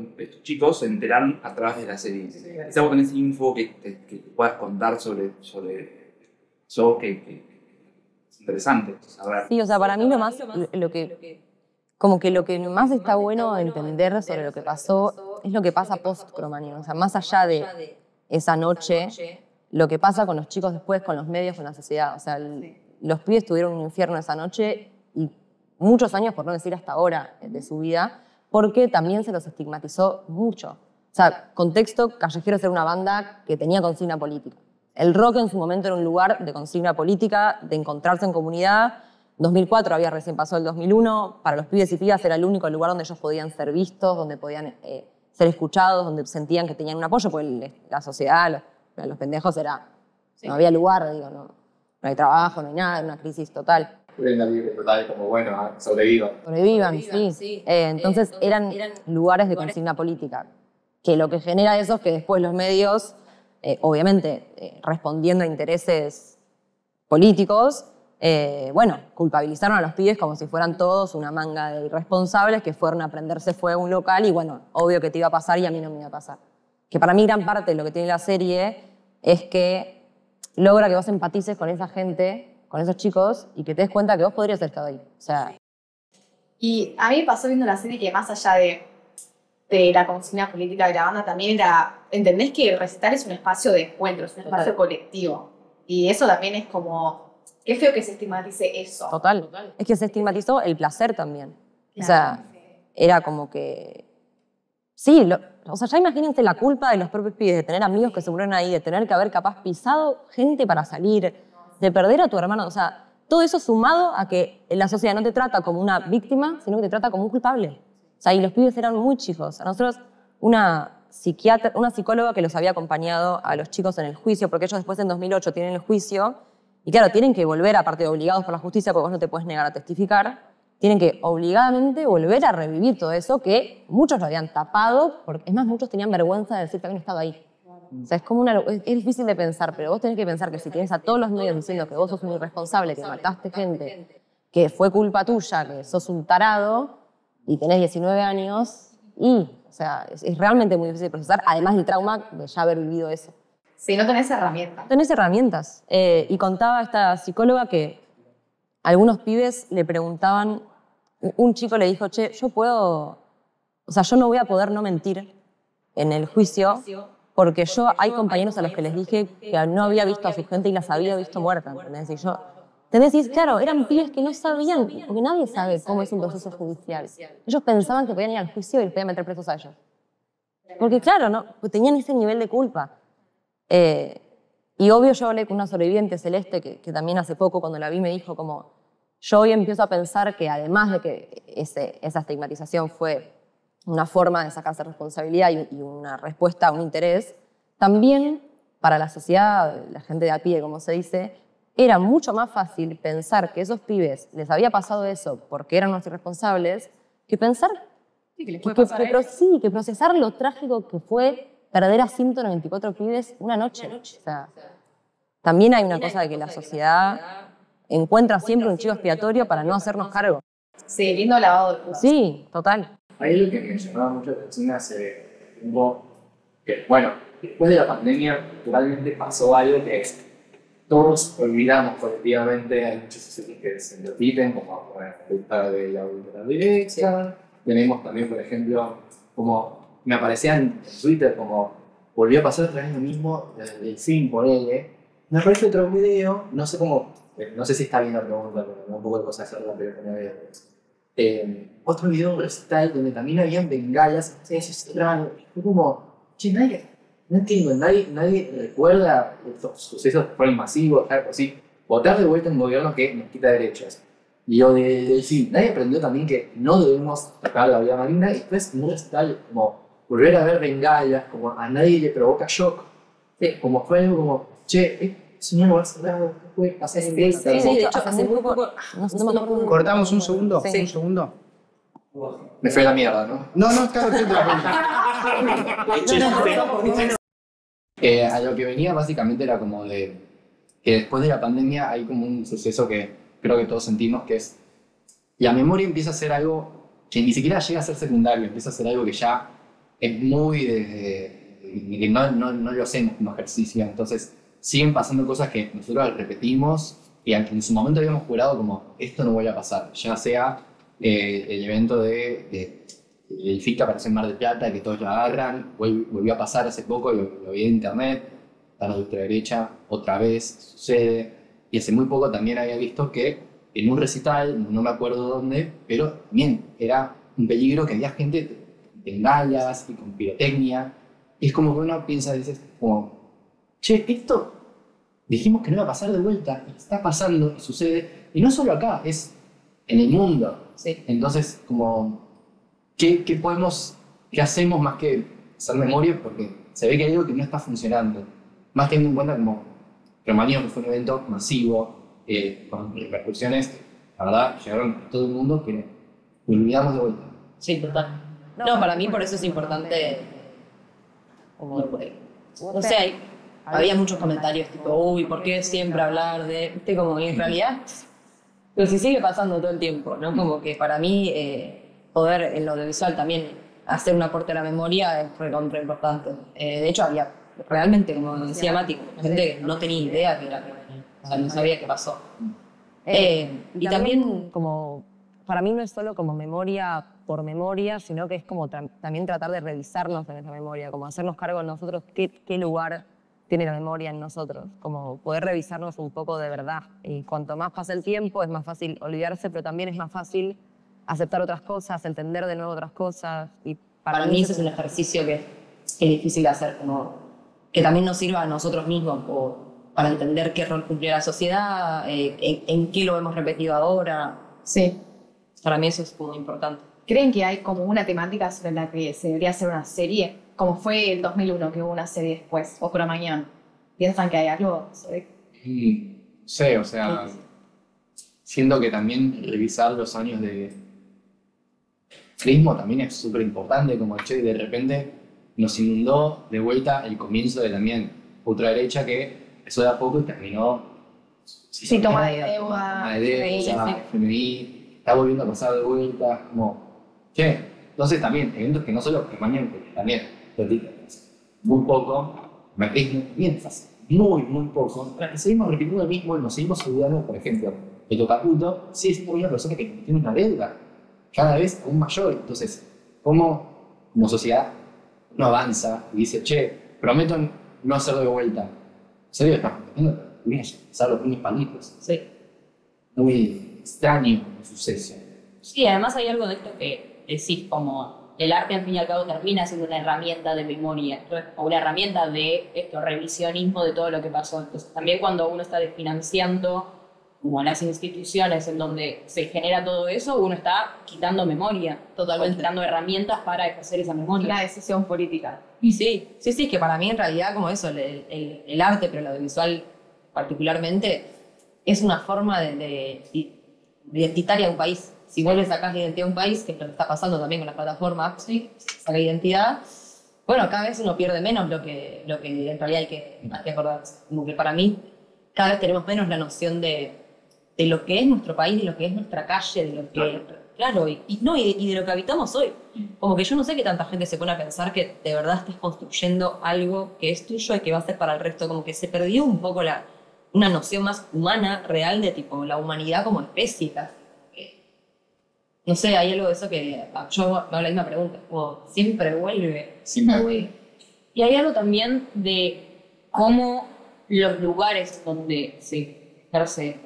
chicos se enteraron a través de la serie. Quizá vos tenés info que puedas contar sobre eso que es interesante saber. Sí, o sea, para mí como que lo que más está bueno entender sobre lo que pasó es lo que pasa post-Cromañón. O sea, más allá de esa noche, lo que pasa con los chicos después, con los medios, con la sociedad. O sea, los pibes tuvieron un infierno esa noche y muchos años, por no decir hasta ahora, de su vida, porque también se los estigmatizó mucho. O sea, contexto, Callejeros era una banda que tenía consigna política. El rock en su momento era un lugar de consigna política, de encontrarse en comunidad. 2004 había recién pasado el 2001. Para los pibes y pibas era el único lugar donde ellos podían ser vistos, donde podían ser escuchados, donde sentían que tenían un apoyo, porque la sociedad, los pendejos no había lugar, digo, no hay trabajo, no hay nada, era una crisis total. Una libre total, como bueno, sobrevivan. Sobrevivan, sí. Entonces eran lugares de consigna política, que lo que genera eso es que después los medios, obviamente respondiendo a intereses políticos, culpabilizaron a los pibes como si fueran todos una manga de irresponsables que fueron a prenderse fuego a un local y bueno, obvio que te iba a pasar y a mí no me iba a pasar. Que para mí gran parte de lo que tiene la serie es que logra que vos empatices con esa gente, con esos chicos, y que te des cuenta que vos podrías haber estado ahí. O sea... Y a mí me pasó viendo la serie que más allá de la consigna política de la banda, también entendés que el recital es un espacio de encuentro, es un espacio colectivo. Y eso también es como... Qué feo que se estigmatice eso. Total. Es que se estigmatizó el placer también. Claro. O sea, era como que... Sí, o sea, ya imagínense la culpa de los propios pibes, de tener amigos que se murieron ahí, de tener que haber capaz pisado gente para salir, de perder a tu hermano. O sea, todo eso sumado a que la sociedad no te trata como una víctima, sino que te trata como un culpable. O sea, y los pibes eran muy chicos. A nosotros, una psicóloga que los había acompañado a los chicos en el juicio, porque ellos después en 2008 tienen el juicio, y claro, tienen que volver, aparte de obligados por la justicia, porque vos no te puedes negar a testificar, tienen que obligadamente volver a revivir todo eso que muchos lo habían tapado, porque es más, muchos tenían vergüenza de decir que habían estado ahí. O sea, es difícil de pensar, pero vos tenés que pensar que si tienes a todos los medios diciendo que vos sos un irresponsable, que mataste gente, que fue culpa tuya, que sos un tarado, y tenés 19 años, o sea, es realmente muy difícil de procesar, además del trauma de ya haber vivido eso. Sí, no tenés herramientas. No tenés herramientas. Y contaba esta psicóloga que algunos pibes le preguntaban, un chico le dijo, che, yo no voy a poder no mentir en el juicio porque hay compañeros a los que les dije que no había visto a su gente y las había visto muertas, ¿entendés? Y yo, ¿entendés? Y claro, eran pibes que no sabían, porque nadie sabe cómo es un proceso judicial. Ellos pensaban que podían ir al juicio y les podían meter presos a ellos. Porque claro, no, pues tenían ese nivel de culpa. Y obvio yo hablé con una sobreviviente, Celeste, que también hace poco cuando la vi me dijo como, yo hoy empiezo a pensar que además de que esa estigmatización fue una forma de sacarse responsabilidad y una respuesta a un interés, también para la sociedad, la gente de a pie, como se dice, era mucho más fácil pensar que esos pibes les había pasado eso porque eran unos irresponsables, que pensar que procesar lo trágico que fue perder a 194 pibes una noche. O sea, también hay una cosa de que la sociedad encuentra siempre un chivo expiatorio para no hacernos cargo. Sí, lindo lavado de culpas. Sí, total. Ahí lo que me llamaba mucho la atención hace tiempo, que bueno, después de la pandemia realmente pasó algo que todos olvidamos colectivamente. Hay muchos sucesos que se repiten, como la culpa de la ultraderecha. Tenemos también, por ejemplo, como me aparecía en Twitter, como volvió a pasar otra vez lo mismo del film por él. Me aparece otro video, no sé cómo, no sé si está bien la pregunta, pero me da un poco de cosa hacerla, pero no me veo. Otro video recital donde también habían bengalas, es raro. Fue como, che, no entiendo, nadie recuerda estos sucesos que fueron masivos, algo así. Votar de vuelta en un gobierno que nos quita derechos. Y lo de sí, nadie aprendió también que no debemos tocar la vida marina y después en un recital como volver a ver bengalas, como a nadie le provoca shock. Sí. Como fue algo como, che, eso no va a ser nada, ¿qué puede pasar en el Sí, de hecho, hace muy poco. ¿Cortamos un segundo? Sí. ¿Un segundo? Me fue la mierda, ¿no? No, claro, sí, A lo que venía básicamente era como de que después de la pandemia hay como un suceso que creo que todos sentimos, que es la memoria empieza a ser algo que ni siquiera llega a ser secundario, empieza a ser algo que ya es muy que no lo hacemos como ejercicio. Entonces siguen pasando cosas que nosotros repetimos y en su momento habíamos jurado como esto no vuelve a pasar, ya sea el evento el FIC que apareció en Mar del Plata, que todos lo agarran, volvió a pasar hace poco, lo vi en internet, a la ultraderecha, otra vez sucede, y hace muy poco también había visto que en un recital, no me acuerdo dónde, pero también era un peligro que había gente de bengalas y con pirotecnia, y es como que uno piensa, dices, como, che, esto dijimos que no iba a pasar de vuelta, y está pasando, y sucede, y no solo acá, es en el mundo. Sí. Entonces, como, ¿qué hacemos más que hacer memoria? Porque se ve que hay algo que no está funcionando. Más teniendo en cuenta como Cromañón, que fue un evento masivo, con repercusiones, la verdad, llegaron a todo el mundo que lo olvidamos de vuelta. Sí, total. No, para mí por eso es importante, como, no sé, había muchos comentarios tipo, uy, ¿por qué siempre hablar de...? ¿Viste? Como en realidad, pero si sigue pasando todo el tiempo, ¿no? Como que para mí, poder en lo audiovisual también hacer un aporte a la memoria es recontra importante. De hecho, había realmente, como decía Mati, gente que no tenía idea que era Cromañón, o sea, no sabía qué pasó. Y también como, para mí no es solo como memoria por memoria, sino que es como también tratar de revisarnos en esa memoria, como hacernos cargo de nosotros qué lugar tiene la memoria en nosotros, como poder revisarnos un poco de verdad. Y cuanto más pasa el tiempo es más fácil olvidarse, pero también es más fácil aceptar otras cosas, entender de nuevo otras cosas. Y para mí ese es un ejercicio que es difícil de hacer, como que también nos sirva a nosotros mismos para entender qué rol cumplió la sociedad, en qué lo hemos repetido ahora. Sí. Para mí eso es como importante. ¿Creen que hay como una temática sobre la que se debería hacer una serie? Como fue el 2001 que hubo una serie después, o Cromañón. ¿Piensan que hay algo sobre...? No sé, o sea, siento que también revisar los años de crismo también es súper importante, como che, de repente nos inundó de vuelta el comienzo de también ultraderecha que empezó de a poco y terminó. Sí, toma de deuda. Toma de deuda, FMI, está volviendo a pasar de vuelta, como, che, entonces también, eventos que no solo Cromañón, porque también, muy poco, macrismo también hace muy poco, para que seguimos repitiendo lo mismo y nos seguimos olvidando, por ejemplo, el Caputo sigue siendo una persona que tiene una deuda cada vez aún mayor. Entonces, ¿cómo como sociedad no avanza y dice, che, prometo no hacerlo de vuelta? ¿En serio estás prometiendo? Voy a pasar los mismos palitos. Sí. Muy extraño el suceso. Sí, además hay algo de esto que decís, como el arte al fin y al cabo termina siendo una herramienta de memoria, o una herramienta de revisionismo de todo lo que pasó. Entonces también cuando uno está desfinanciando como las instituciones en donde se genera todo eso, uno está quitando memoria, totalmente quitando herramientas para ejercer esa memoria. Una decisión política. Y sí, que para mí en realidad como eso, el arte, pero el audiovisual particularmente, es una forma de identitaria de un país. Si vos le sacás la identidad de un país, que es lo que está pasando también con las plataformas, ¿sí? Saca identidad, bueno, cada vez uno pierde menos lo que en realidad hay que acordarse. Como que para mí, cada vez tenemos menos la noción de lo que es nuestro país, de lo que es nuestra calle, de lo que... Claro, y de lo que habitamos hoy. Como que yo no sé que tanta gente se pone a pensar que de verdad estás construyendo algo que es tuyo y que va a ser para el resto. Como que se perdió un poco una noción más humana, real, de tipo la humanidad como especie. No sé, hay algo de eso que yo me hago la misma pregunta, como siempre vuelve. Siempre vuelve. Y hay algo también de cómo los lugares donde se ejerce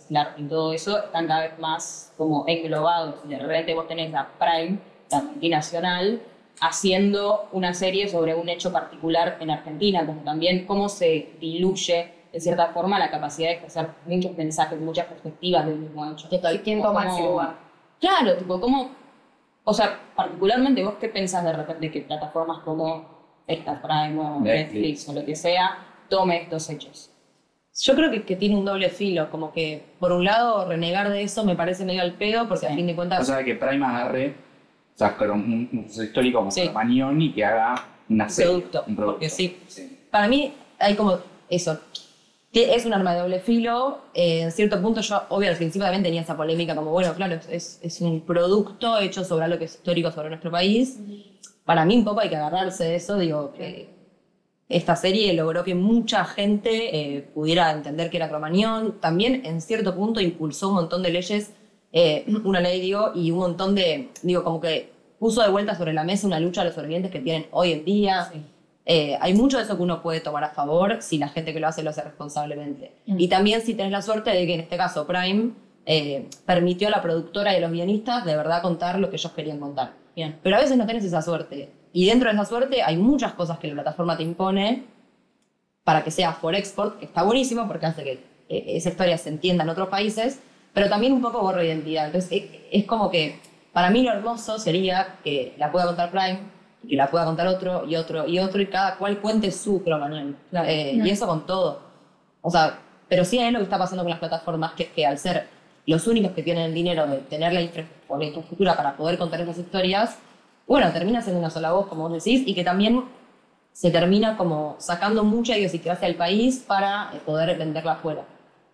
el arte y todo eso están cada vez más como englobados. De repente vos tenés la Prime, la multinacional, haciendo una serie sobre un hecho particular en Argentina, como también cómo se diluye de cierta forma la capacidad de ejercer muchos mensajes, muchas perspectivas del mismo hecho. Total, ¿quién toma ese lugar? Claro, tipo, ¿cómo? O sea, particularmente vos, ¿qué pensás de repente que plataformas como esta, Prime o Netflix o lo que sea, tome estos hechos? Yo creo que tiene un doble filo, como que por un lado renegar de eso me parece medio al pedo, porque a fin de cuentas... O sea, que Prime agarre, o sea, con un suceso histórico como Sí. Cromañón y que haga una serie. producto, un producto. porque sí. Para mí hay como eso. Es un arma de doble filo. En cierto punto yo, obvio, al principio también tenía esa polémica como, bueno, claro, es un producto hecho sobre algo que es histórico sobre nuestro país. Para mí un poco hay que agarrarse de eso, digo, esta serie logró que mucha gente pudiera entender que era Cromañón. También en cierto punto impulsó un montón de leyes, una ley, digo, y un montón de, digo, como que puso de vuelta sobre la mesa una lucha de los sobrevivientes que tienen hoy en día. Sí. Hay mucho de eso que uno puede tomar a favor si la gente que lo hace responsablemente. Y también si tenés la suerte de que en este caso Prime permitió a la productora y a los guionistas de verdad contar lo que ellos querían contar. Bien. Pero a veces no tenés esa suerte. Y dentro de esa suerte hay muchas cosas que la plataforma te impone para que sea for export, que está buenísimo porque hace que esa historia se entienda en otros países, pero también un poco borra identidad. Entonces es como que para mí lo hermoso sería que la pueda contar Prime, que la pueda contar otro y otro y otro, y cada cual cuente su Cromañón. Y eso con todo. O sea, pero sí es lo que está pasando con las plataformas, que es que al ser los únicos que tienen el dinero de tener la infraestructura para poder contar esas historias, bueno, termina siendo una sola voz, como vos decís, y que también se termina como sacando mucha idiosincrasia del país para poder venderla afuera.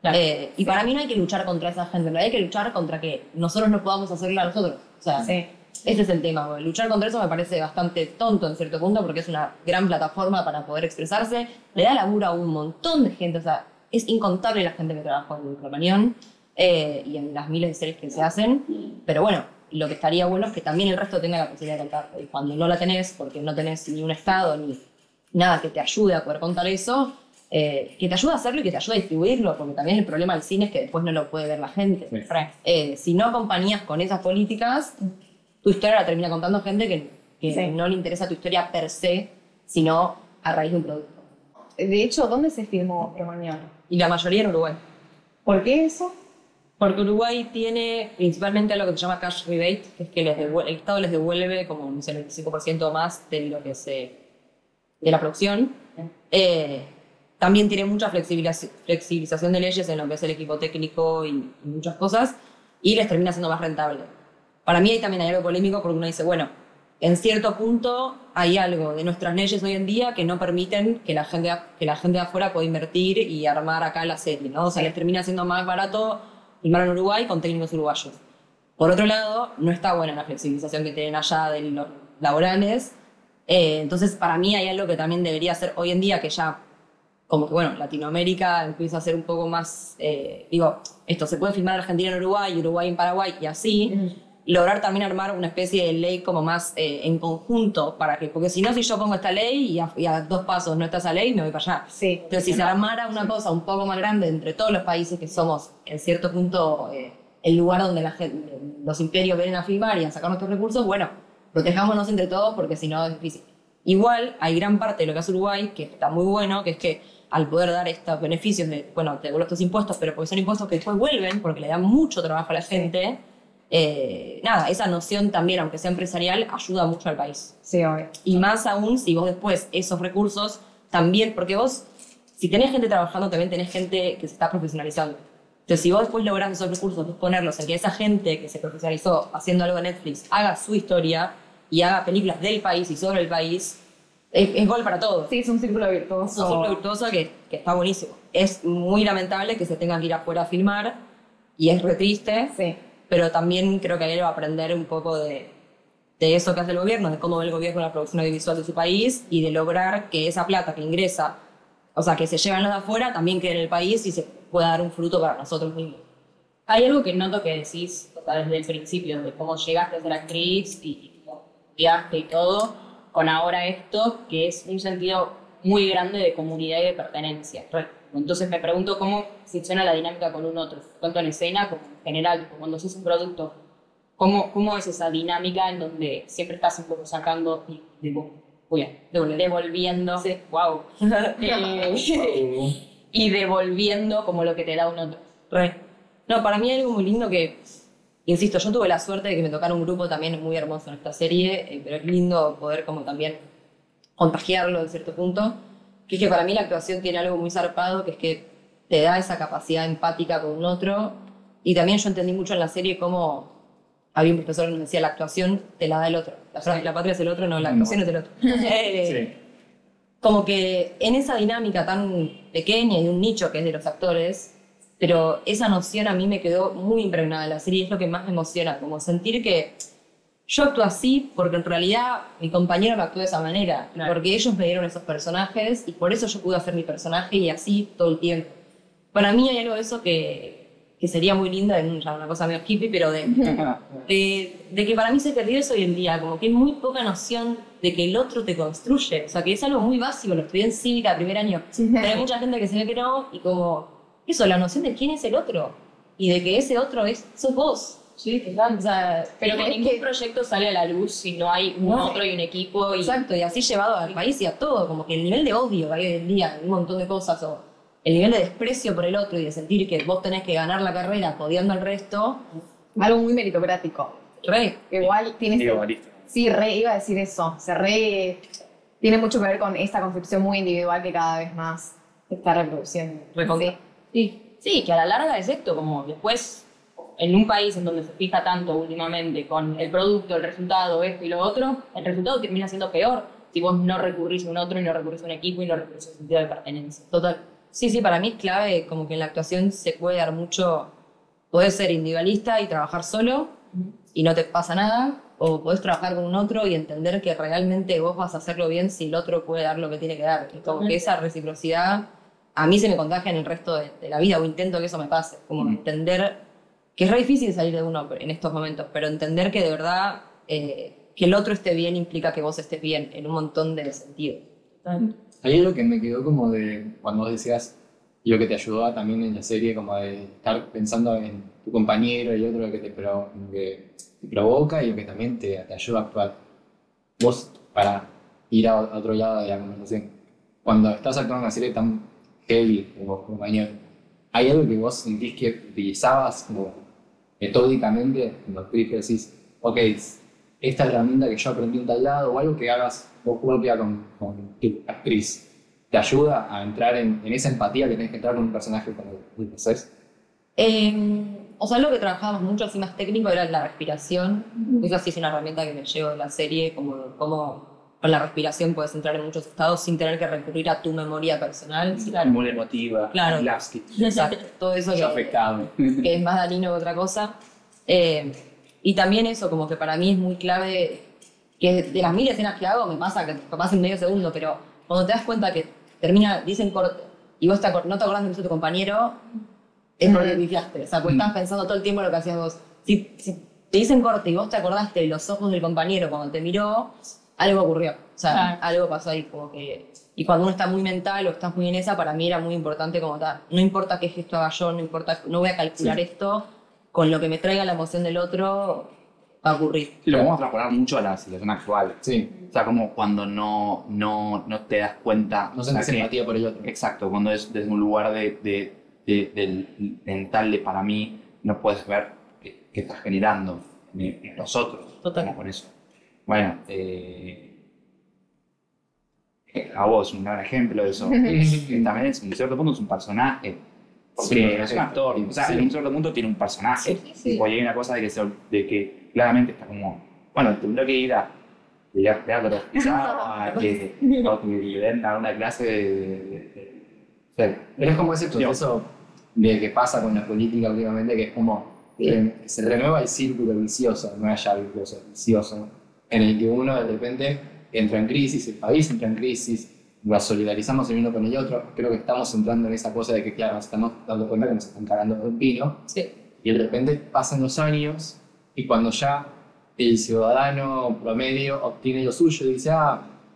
Claro. Y para mí no hay que luchar contra esa gente, hay que luchar contra que nosotros no podamos hacerla a nosotros. O sea, ese es el tema. Luchar contra eso me parece bastante tonto en cierto punto porque es una gran plataforma para poder expresarse. Le da laburo a un montón de gente. O sea, es incontable la gente que trabaja en Cromañón y en las miles de series que se hacen. Pero bueno, lo que estaría bueno es que también el resto tenga la posibilidad de contar. Y cuando no la tenés, porque no tenés ni un estado ni nada que te ayude a poder contar eso, que te ayude a hacerlo y que te ayude a distribuirlo, porque también el problema del cine es que después no lo puede ver la gente. Sí. Si no acompañas con esas políticas, tu historia la termina contando gente que no le interesa tu historia per se, sino a raíz de un producto. De hecho, ¿dónde se filmó Cromañón? Y la mayoría en Uruguay. ¿Por qué eso? Porque Uruguay tiene principalmente lo que se llama cash rebate, que es que el Estado les devuelve como no sé, el 25% más de lo que de la producción. También tiene mucha flexibilización de leyes en lo que es el equipo técnico y muchas cosas, y les termina siendo más rentable. Para mí ahí también hay algo polémico porque uno dice, bueno, en cierto punto hay algo de nuestras leyes hoy en día que no permiten que la gente de afuera pueda invertir y armar acá la serie, ¿no? O sea, les termina siendo más barato filmar en Uruguay con técnicos uruguayos. Por otro lado, no está buena la flexibilización que tienen allá de los laborales. Entonces, para mí hay algo que también debería ser hoy en día, que ya, como que, bueno, Latinoamérica empieza a ser un poco más, esto se puede filmar en Argentina en Uruguay, Uruguay en Paraguay y así, lograr también armar una especie de ley como más en conjunto, porque si no, si yo pongo esta ley y a 2 pasos no está esa ley, me voy para allá. Sí. Pero si se armara una cosa un poco más grande entre todos los países que somos, en cierto punto, el lugar donde los imperios vienen a filmar y a sacar nuestros recursos, bueno, protejámonos entre todos porque si no es difícil. Igual hay gran parte de lo que hace Uruguay que está muy bueno, que es que al poder dar estos beneficios de, bueno, te devuelvo estos impuestos, pero porque son impuestos que después vuelven, porque le dan mucho trabajo a la gente, esa noción también, aunque sea empresarial, ayuda mucho al país. Sí, obvio. Y más aún si vos después esos recursos también, porque vos, si tenés gente trabajando, también tenés gente que se está profesionalizando. Entonces, si vos después lográs esos recursos, ponerlos en que esa gente que se profesionalizó haciendo algo en Netflix haga su historia y haga películas del país y sobre el país, es gol para todos. Sí, es un círculo virtuoso. Es un círculo virtuoso que está buenísimo. Es muy lamentable que se tengan que ir afuera a filmar y es re triste. Sí. Pero también creo que hay que aprender un poco de eso que hace el gobierno, de cómo ve el gobierno la producción audiovisual de su país y de lograr que esa plata que ingresa, o sea, que se llevan los de afuera, también quede en el país y se pueda dar un fruto para nosotros mismos. Hay algo que noto que decís desde el principio, de cómo llegaste a ser actriz y cómo estudiaste y todo, con ahora esto, que es un sentido muy grande de comunidad y de pertenencia. Entonces me pregunto cómo funciona la dinámica con un otro, tanto en escena como en general, como cuando haces un producto. ¿Cómo es esa dinámica en donde siempre estás un poco sacando y devolviendo? Sí. Wow. Y devolviendo como lo que te da un otro. No, para mí hay algo muy lindo que, insisto, yo tuve la suerte de que me tocara un grupo también muy hermoso en esta serie, pero es lindo poder como también contagiarlo en cierto punto. Que es que para mí la actuación tiene algo muy zarpado, que es que te da esa capacidad empática con un otro. Y también yo entendí mucho en la serie cómo había un profesor que nos decía, la actuación te la da el otro. La patria es el otro, no, la actuación es el otro. como que en esa dinámica tan pequeña y de un nicho que es de los actores, pero esa noción a mí me quedó muy impregnada en la serie, es lo que más me emociona, como sentir que yo actúo así porque en realidad mi compañero no actuó de esa manera, Claro. porque ellos me dieron esos personajes y por eso yo pude hacer mi personaje y así todo el tiempo. Para mí hay algo de eso que sería muy lindo, ya una cosa medio hippie, pero de que para mí se perdió eso hoy en día, como que hay muy poca noción de que el otro te construye, o sea, que es algo muy básico, lo estudié en cívica primer año, pero hay mucha gente que se ve que no, y como eso, la noción de quién es el otro, y de que ese otro sos vos. Sí, total. O sea, Pero que ningún proyecto sale a la luz si no hay un No. otro y un equipo. Y exacto, y así llevado al país y a todo, como que el nivel de odio que hay hoy en día, en un montón de cosas, o el nivel de desprecio por el otro y de sentir que vos tenés que ganar la carrera codiando al resto, Algo muy meritocrático. re. Igual tiene... Digo, listo. Sí, iba a decir eso. Tiene mucho que ver con esta construcción muy individual que cada vez más se está reproduciendo. Recontra. Sí. sí, que a la larga es esto, como después en un país en donde se fija tanto últimamente con el producto, el resultado, esto y lo otro, el resultado termina siendo peor si vos no recurrís a un otro y no recurrís a un equipo y no recurrís a un sentido de pertenencia. Total. Sí, sí, para mí es clave como que en la actuación se puede dar mucho, podés ser individualista y trabajar solo y no te pasa nada, o podés trabajar con un otro y entender que realmente vos vas a hacerlo bien si el otro puede dar lo que tiene que dar. Y como que esa reciprocidad a mí se me contagia en el resto de la vida, o intento que eso me pase, como entender que es re difícil salir de uno en estos momentos, pero entender que de verdad que el otro esté bien implica que vos estés bien en un montón de sentidos. Hay algo que me quedó como de cuando vos decías, y lo que te ayudó también en la serie, como de estar pensando en tu compañero y otro que que te provoca y lo que también te ayuda a actuar. Vos, para ir a otro lado de la conversación, cuando estás actuando en una serie tan heavy como compañero, ¿hay algo que vos sentís que utilizabas como metódicamente cuando actriz que decís, ok, esta es la herramienta que yo aprendí en tal lado, o algo que hagas vos propia con tu actriz? ¿Te ayuda a entrar en esa empatía que tenés que entrar con un personaje como lo haces? O sea, lo que trabajábamos mucho así más técnico era la respiración. Eso sí es una herramienta que me llevo de la serie, como con la respiración puedes entrar en muchos estados sin tener que recurrir a tu memoria personal. Sí, claro. Muy emotiva. Claro. Lasky. Exacto, todo eso Yo afectado. que es más dañino que otra cosa. Y también eso, como que para mí es muy clave, que de las 1000 escenas que hago me pasa que capaz en medio segundo, pero cuando te das cuenta que dicen corte y vos no te acordás de lo que hizo tu compañero, es porque pifiaste. O sea, pues estabas pensando todo el tiempo en lo que hacías vos. Si te dicen corte y vos te acordaste de los ojos del compañero cuando te miró, algo ocurrió. O sea, Claro. algo pasó ahí, como que... Y cuando uno está muy mental o estás muy en esa, para mí era muy importante como tal. No importa qué gesto haga yo, no voy a calcular esto, con lo que me traiga la emoción del otro, va a ocurrir. Lo vamos a transformar mucho a la situación actual. Sí, O sea, como cuando no te das cuenta. no o sea, sentís que- empatía por el otro. Exacto, cuando es desde un lugar del mental de para mí, no puedes ver qué estás generando en los otros. Total. Como por eso. Bueno, a vos, un gran ejemplo de eso. Que también en cierto punto es un personaje. Porque Sí, es un actor. O sea, sí. en un cierto punto tiene un personaje. Sí. Porque hay una cosa de que claramente está como. Bueno, tendrá que ir a teatro, a que le den a una clase Pero es como ese proceso de que pasa con la política últimamente, que es como se renueva el círculo vicioso, no haya vicioso, en el que uno de repente entra en crisis, el país entra en crisis, nos solidarizamos el uno con el otro. Creo que estamos entrando en esa cosa de que, claro, nos estamos dando cuenta que nos están cagando de un pino, Sí. y de repente pasan los años, y cuando ya el ciudadano promedio obtiene lo suyo y dice,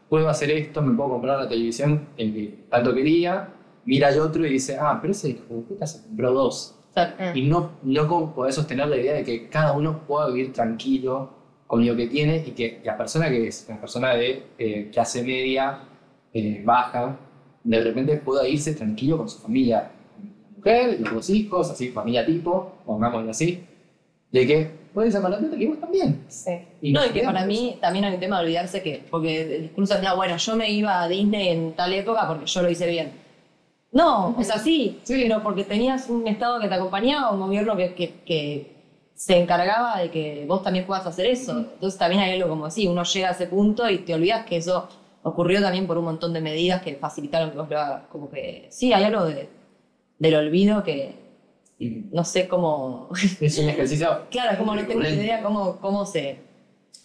puedo hacer esto, me puedo comprar la televisión, el que tanto quería, mira al otro y dice, pero ese hijo de puta se compró 2. Y no podés sostener la idea de que cada uno pueda vivir tranquilo con lo que tiene, y que la persona que es una persona de clase media, baja, de repente pueda irse tranquilo con su familia, la mujer, los 2 hijos, así, familia tipo, pongámoslo así, de que puedes amar la plata que vos también. Sí. No, y que para mí también hay un tema de olvidarse que, porque el discurso es, no, bueno, yo me iba a Disney en tal época porque yo lo hice bien. No, o sea, sí, pero porque tenías un Estado que te acompañaba, un gobierno que se encargaba de que vos también puedas hacer eso. Entonces también hay algo como así, uno llega a ese punto y te olvidas que eso ocurrió también por un montón de medidas que facilitaron que vos lo hagas. Como que sí, hay algo del olvido que no sé cómo... Es un ejercicio. Claro, como no tengo ni idea cómo se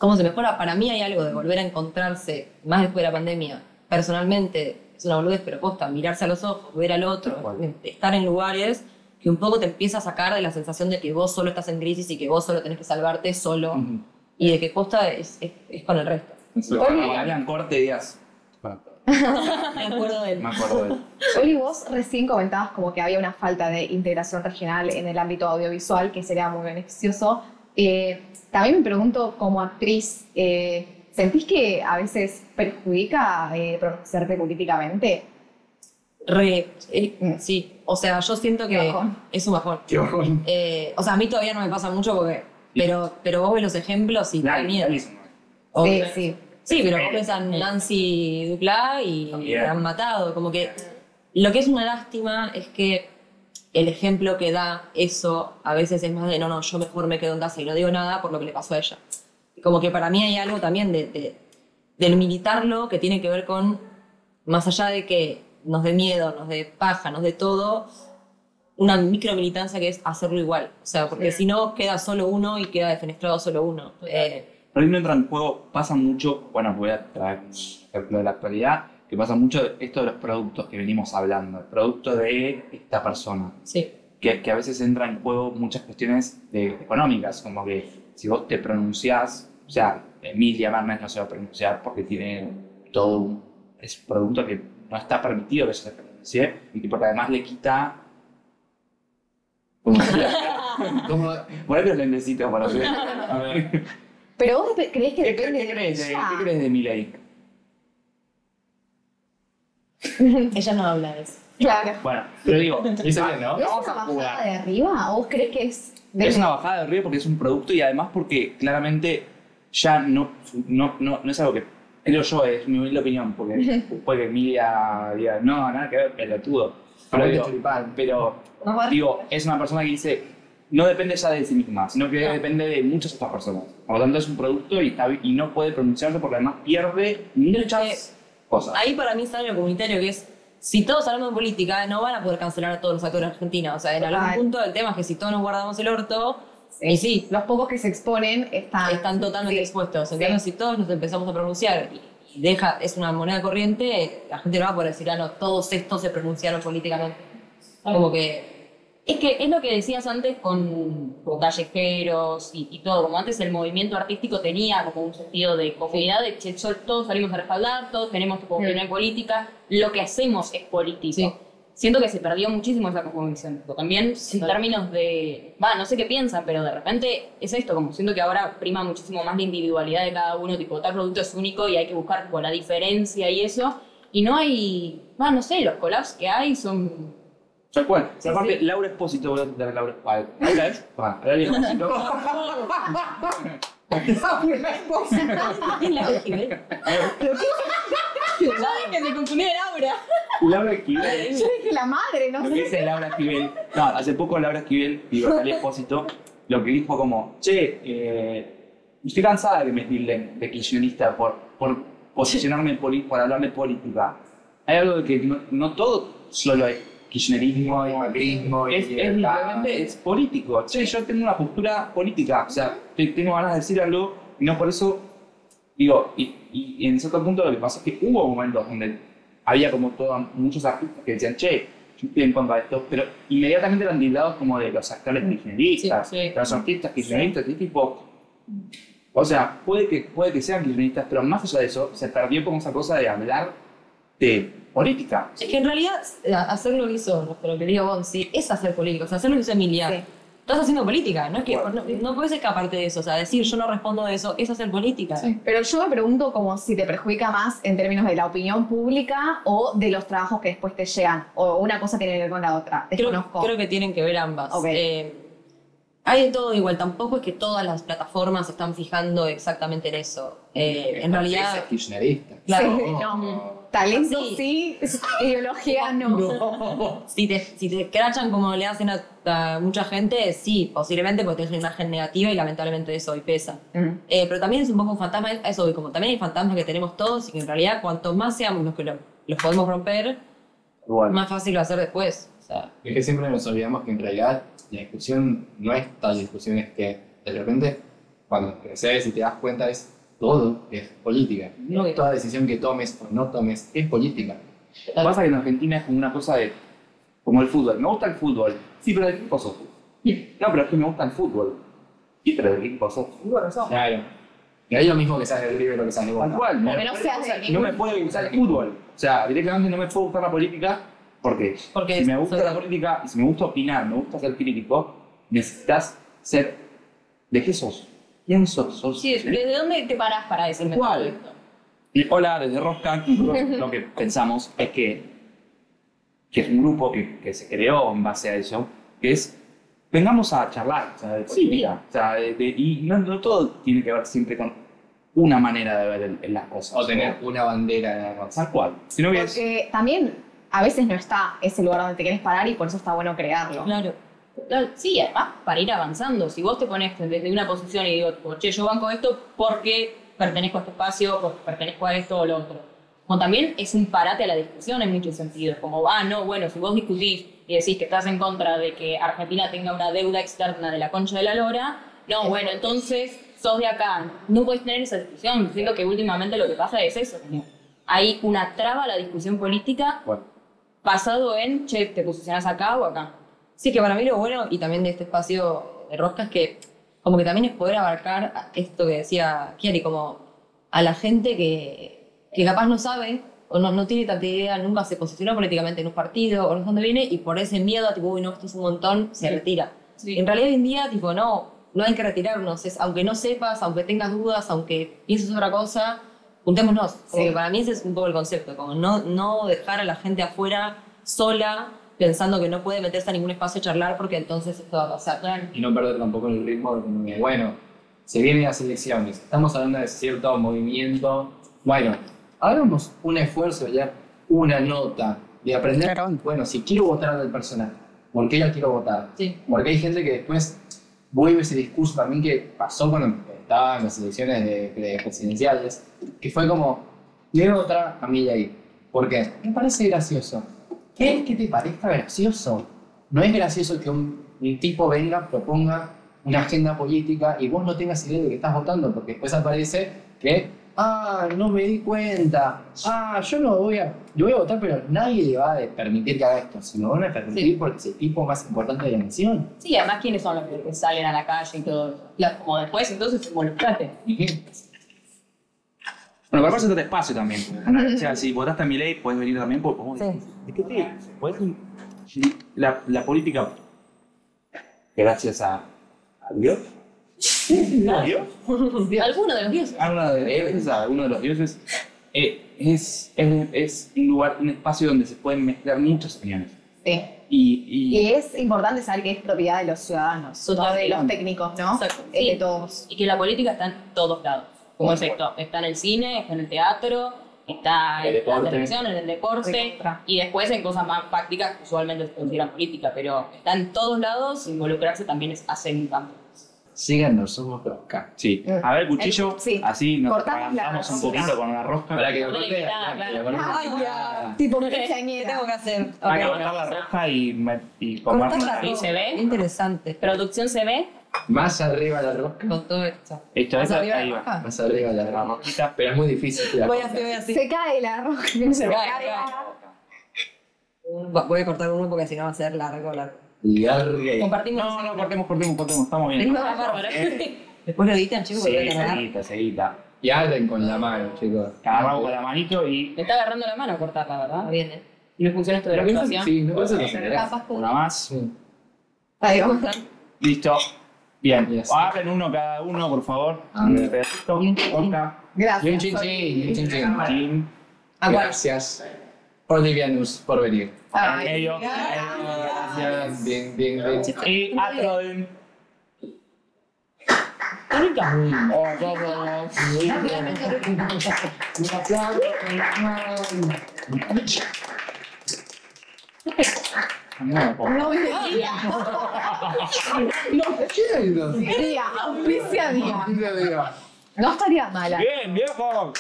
mejora. Para mí hay algo de volver a encontrarse, más después de la pandemia, personalmente, es una boludez, pero posta, mirarse a los ojos, ver al otro, estar en lugares que un poco te empieza a sacar de la sensación de que vos solo estás en crisis y que vos solo tenés que salvarte solo, y de que posta es con el resto. Cuando hablan corte días. Me acuerdo de él. Me acuerdo de él. Oli, vos recién comentabas como que había una falta de integración regional en el ámbito audiovisual, que sería muy beneficioso. También me pregunto, como actriz, ¿sentís que a veces perjudica pronunciarte políticamente? Sí, o sea, yo siento que es un bajón. Qué bajón. O sea, a mí todavía no me pasa mucho porque... Pero vos ves los ejemplos y te da miedo. Sí, sí. Sí, pero vos ves a Nancy Ducla y la han matado. Como que lo que es una lástima es que el ejemplo que da eso a veces es más de no, yo mejor me quedo en casa y no digo nada por lo que le pasó a ella. Como que para mí hay algo también del militarlo que tiene que ver con, más allá de que nos dé miedo, nos dé paja, nos dé todo, una micromilitancia que es hacerlo igual. O sea, porque si no queda solo uno y queda defenestrado solo uno. Pero ahí no entra en juego, pasa mucho, bueno, voy a traer un ejemplo de la actualidad, que pasa mucho esto de los productos que venimos hablando, el producto de esta persona. Sí. Que a veces entra en juego muchas cuestiones económicas, como que si vos te pronunciás, o sea, Emilia Mernes no se va a pronunciar porque tiene todo es un producto que no está permitido que se pronuncie y que porque además le quita... Ponete los lentecitos para ver. A ver. Pero vos creés que ¿Qué depende crees de ella. de Milei? Ella no habla de eso. Claro. Bueno, pero digo, Hizo bien, ¿no? ¿Es vamos una a bajada jugar. de arriba o vos crees que es de... Es una bajada de río porque es un producto y además porque claramente ya no es algo que creo yo, es mi humilde opinión, porque puede que Emilia diga, no, nada que ver, pelotudo. Pero digo, es una persona que dice, no depende ya de sí misma, sino que depende de muchas otras personas. Por lo tanto es un producto y no puede pronunciarse porque además pierde muchas cosas. Ahí para mí sale lo comunitario, que es, si todos hablamos de política, no van a poder cancelar a todos los actores argentinos. O sea, en algún punto el tema es que si todos nos guardamos el orto, y sí, Los pocos que se exponen están totalmente expuestos. En cambio, si todos nos empezamos a pronunciar y es una moneda corriente, la gente no va a poder decir, no, todos estos se pronunciaron políticamente. Como que es lo que decías antes con callejeros y todo. Como antes el movimiento artístico tenía como un sentido de comunidad, de que todos salimos a respaldar, todos tenemos tu opinión política, lo que hacemos es político. Sí. Siento que se perdió muchísimo esa convicción. También en términos de... no sé qué piensan, pero de repente es esto, como siento que ahora prima muchísimo más la individualidad de cada uno, tipo, tal producto es único y hay que buscar tipo, la diferencia y eso. Y no hay... no sé, los collabs que hay son... Tal cual. Aparte, Laura Espósito, voy a tener Laura Espósito. ¿Laura es? Laura Espósito. ¿Sabes que se confundió de Laura? Laura Esquivel. Yo dije la madre, ¿no? Esa es Laura Esquivel. No, hace poco Laura Esquivel y Natalia Espósito lo que dijo como, estoy cansada de que me tilden de kirchnerista por posicionarme por hablar de política. Hay algo de que no todo solo es kirchnerismo y macrismo. Literalmente es político. Yo tengo una postura política. O sea, tengo ganas de decir algo y no por eso digo, y en cierto punto lo que pasa es que hubo momentos donde había como muchos artistas que decían, yo estoy en contra de esto, pero inmediatamente eran tildados como de los actores kirchneristas, de los artistas kirchneristas, y tipo, o sea, puede que sean kirchneristas, pero más allá de eso, se perdió como esa cosa de hablar de política. Es que en realidad hacer lo que hizo nuestro querido Bonzi es hacer política, o sea, hacer lo que hizo Emilia. Sí. Estás haciendo política, no es que no puedes escaparte de eso, o sea, decir yo no respondo de eso es hacer política. Sí. Pero yo me pregunto como si te perjudica más en términos de la opinión pública o de los trabajos que después te llegan, o una cosa tiene que ver con la otra. Desconozco. Creo que tienen que ver ambas. Ok. Hay de todo igual, tampoco es que todas las plataformas se están fijando exactamente en eso. En realidad, Es kirchnerista. claro, Sí, no. Talento sí, ideología no. si te escrachan como le hacen a mucha gente, sí, posiblemente porque tenés una imagen negativa y lamentablemente eso hoy pesa. Pero también es un poco un fantasma, eso, y como también hay fantasmas que tenemos todos y que en realidad cuanto más seamos los que los podemos romper, Igual. más fácil va a ser después. O sea, Es que siempre nos olvidamos que en realidad la discusión no es tal discusión, es que de repente cuando creces y te das cuenta es todo es política. No, que- Toda decisión que tomes o no tomes es política. Lo que pasa es que en Argentina es como una cosa de. Como el fútbol. Me gusta el fútbol. Sí, pero ¿de qué equipo sos? No, pero es que me gusta el fútbol. Sí, pero ¿de qué equipo sos? Claro. Y es lo mismo que seas de River o que seas de Tal Boca. cual. No, Pero no seas de no ningún- me puede gustar el fútbol. O sea, directamente no me puede gustar la política porque Porque si me gusta soy- la política y si me gusta opinar, me gusta ser crítico, necesitas ser. ¿De qué sos? ¿Quién sos? Sí, ¿desde dónde te parás para decirme ¿Cuál? todo esto? Y hola, desde Rosca, lo que pensamos es que es un grupo que se creó en base a eso, que es, vengamos a charlar, o sea, de política, o sea, y no todo tiene que ver siempre con una manera de ver las cosas. O tener una bandera nada más. Tal cual. Sino que es, Porque también a veces no está ese lugar donde te quieres parar y por eso está bueno crearlo. claro. Claro, sí, además, para ir avanzando, si vos te pones desde una posición y digo, tipo, che, yo banco esto porque pertenezco a este espacio, porque pertenezco a esto o lo otro. Como también es un parate a la discusión en muchos sentidos, como, no, bueno, si vos discutís y decís que estás en contra de que Argentina tenga una deuda externa de la concha de la lora, no, bueno, entonces sos de acá. No podés tener esa discusión, siento que últimamente lo que pasa es eso, como hay una traba a la discusión política bueno, basado en, che, te posicionás acá o acá. Sí, que para mí lo bueno y también de este espacio de Rosca es que como que también es poder abarcar esto que decía Kiari, como a la gente que capaz no sabe o no tiene tanta idea, nunca se posicionó políticamente en un partido o no sé dónde viene y por ese miedo, tipo, uy, no, esto es un montón, se retira. Sí. En realidad hoy en día, tipo, no hay que retirarnos, aunque no sepas, aunque tengas dudas, aunque pienses otra cosa, juntémonos. Como Sí. que para mí ese es un poco el concepto, como no dejar a la gente afuera sola pensando que no puede meterse a ningún espacio a charlar porque entonces esto va a pasar. Y no perder tampoco el ritmo de como, bueno, se vienen las elecciones, estamos hablando de cierto movimiento, bueno, hagamos un esfuerzo ya, una nota de aprender, bueno, si quiero votar al personaje, ¿por qué yo quiero votar? Sí. Porque hay gente que después vuelve ese discurso también que pasó cuando estaban las elecciones de presidenciales, que fue como, voy a votar a Milei. ¿Por qué? Me parece gracioso. ¿Qué es que te parezca gracioso? No es gracioso que un tipo venga, proponga una agenda política y vos no tengas idea de que estás votando, porque después aparece que, no me di cuenta, yo no voy a votar, pero nadie le va a permitir que haga esto, sino van a permitir Sí. porque es el tipo más importante de la nación. Sí, además, ¿quiénes son los que salen a la calle y todo eso? Como después, entonces, involucrate. bueno, para eso está espacio también. O sea, si votaste a mi ley, puedes venir también. Sí. ¿De qué te? La política, gracias a Dios. ¿A Dios? Alguno de los dioses. Gracias a alguno de los dioses. Es un lugar, un espacio donde se pueden mezclar muchas opiniones. Sí. Y Y es importante saber que es propiedad de los ciudadanos, no de los técnicos, ¿no? Exacto. Es Sí. de todos. Y que la política está en todos lados. Como efecto, está en el cine, está en el teatro, está El en la deporte. televisión, en el deporte, Recontra. y después en cosas más prácticas que usualmente se consideran política, pero está en todos lados, involucrarse también es hacer un cambio. Síganos, somos Rosca. sí. A ver, cuchillo, Sí. así nos Cortamos la atragantamos un rosca. poquito con una rosca. Para que Ponele que está, claro. Ay, ya. Tipo, ¿Qué tengo que hacer? Hay que Ok. cortar la rosca y Cortar comerla. la ¿Y ropa. se ve? Qué interesante. Producción se ve, Más arriba la rosca, Con todo esto. Listo, ¿Más esa arriba ahí la va. roja? más arriba la La rosquita. Pero es muy difícil. Voy así. se cae la roja. se cae. Voy a cortar uno porque si no va a ser largo. Largue. Compartimos. No, cortemos, estamos bien. Ah, bárbaro. Después lo editan, chicos, porque voy a cargar. Seguita. Y hablen con la mano, chicos. Agarramos con la manito y Me está agarrando la mano a cortarla, ¿verdad? Está bien, ¿eh? Y me funciona esto de la Pero actuación. sí, no pasa nada. Capaz que- una más. Sí. Ahí va. Listo. Bien. Y así. Hablen uno cada uno, por favor. Un pedacito. Rosca. Y un Gracias. chin chin, un chin chin. Chin. Gracias, Olivianus, por venir. En Ay, medio. Gracias. Bien, bien, bien. Y Atrodin. Día, auspicia día. No estaría mala. Bien, viejo.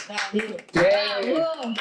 Bravo.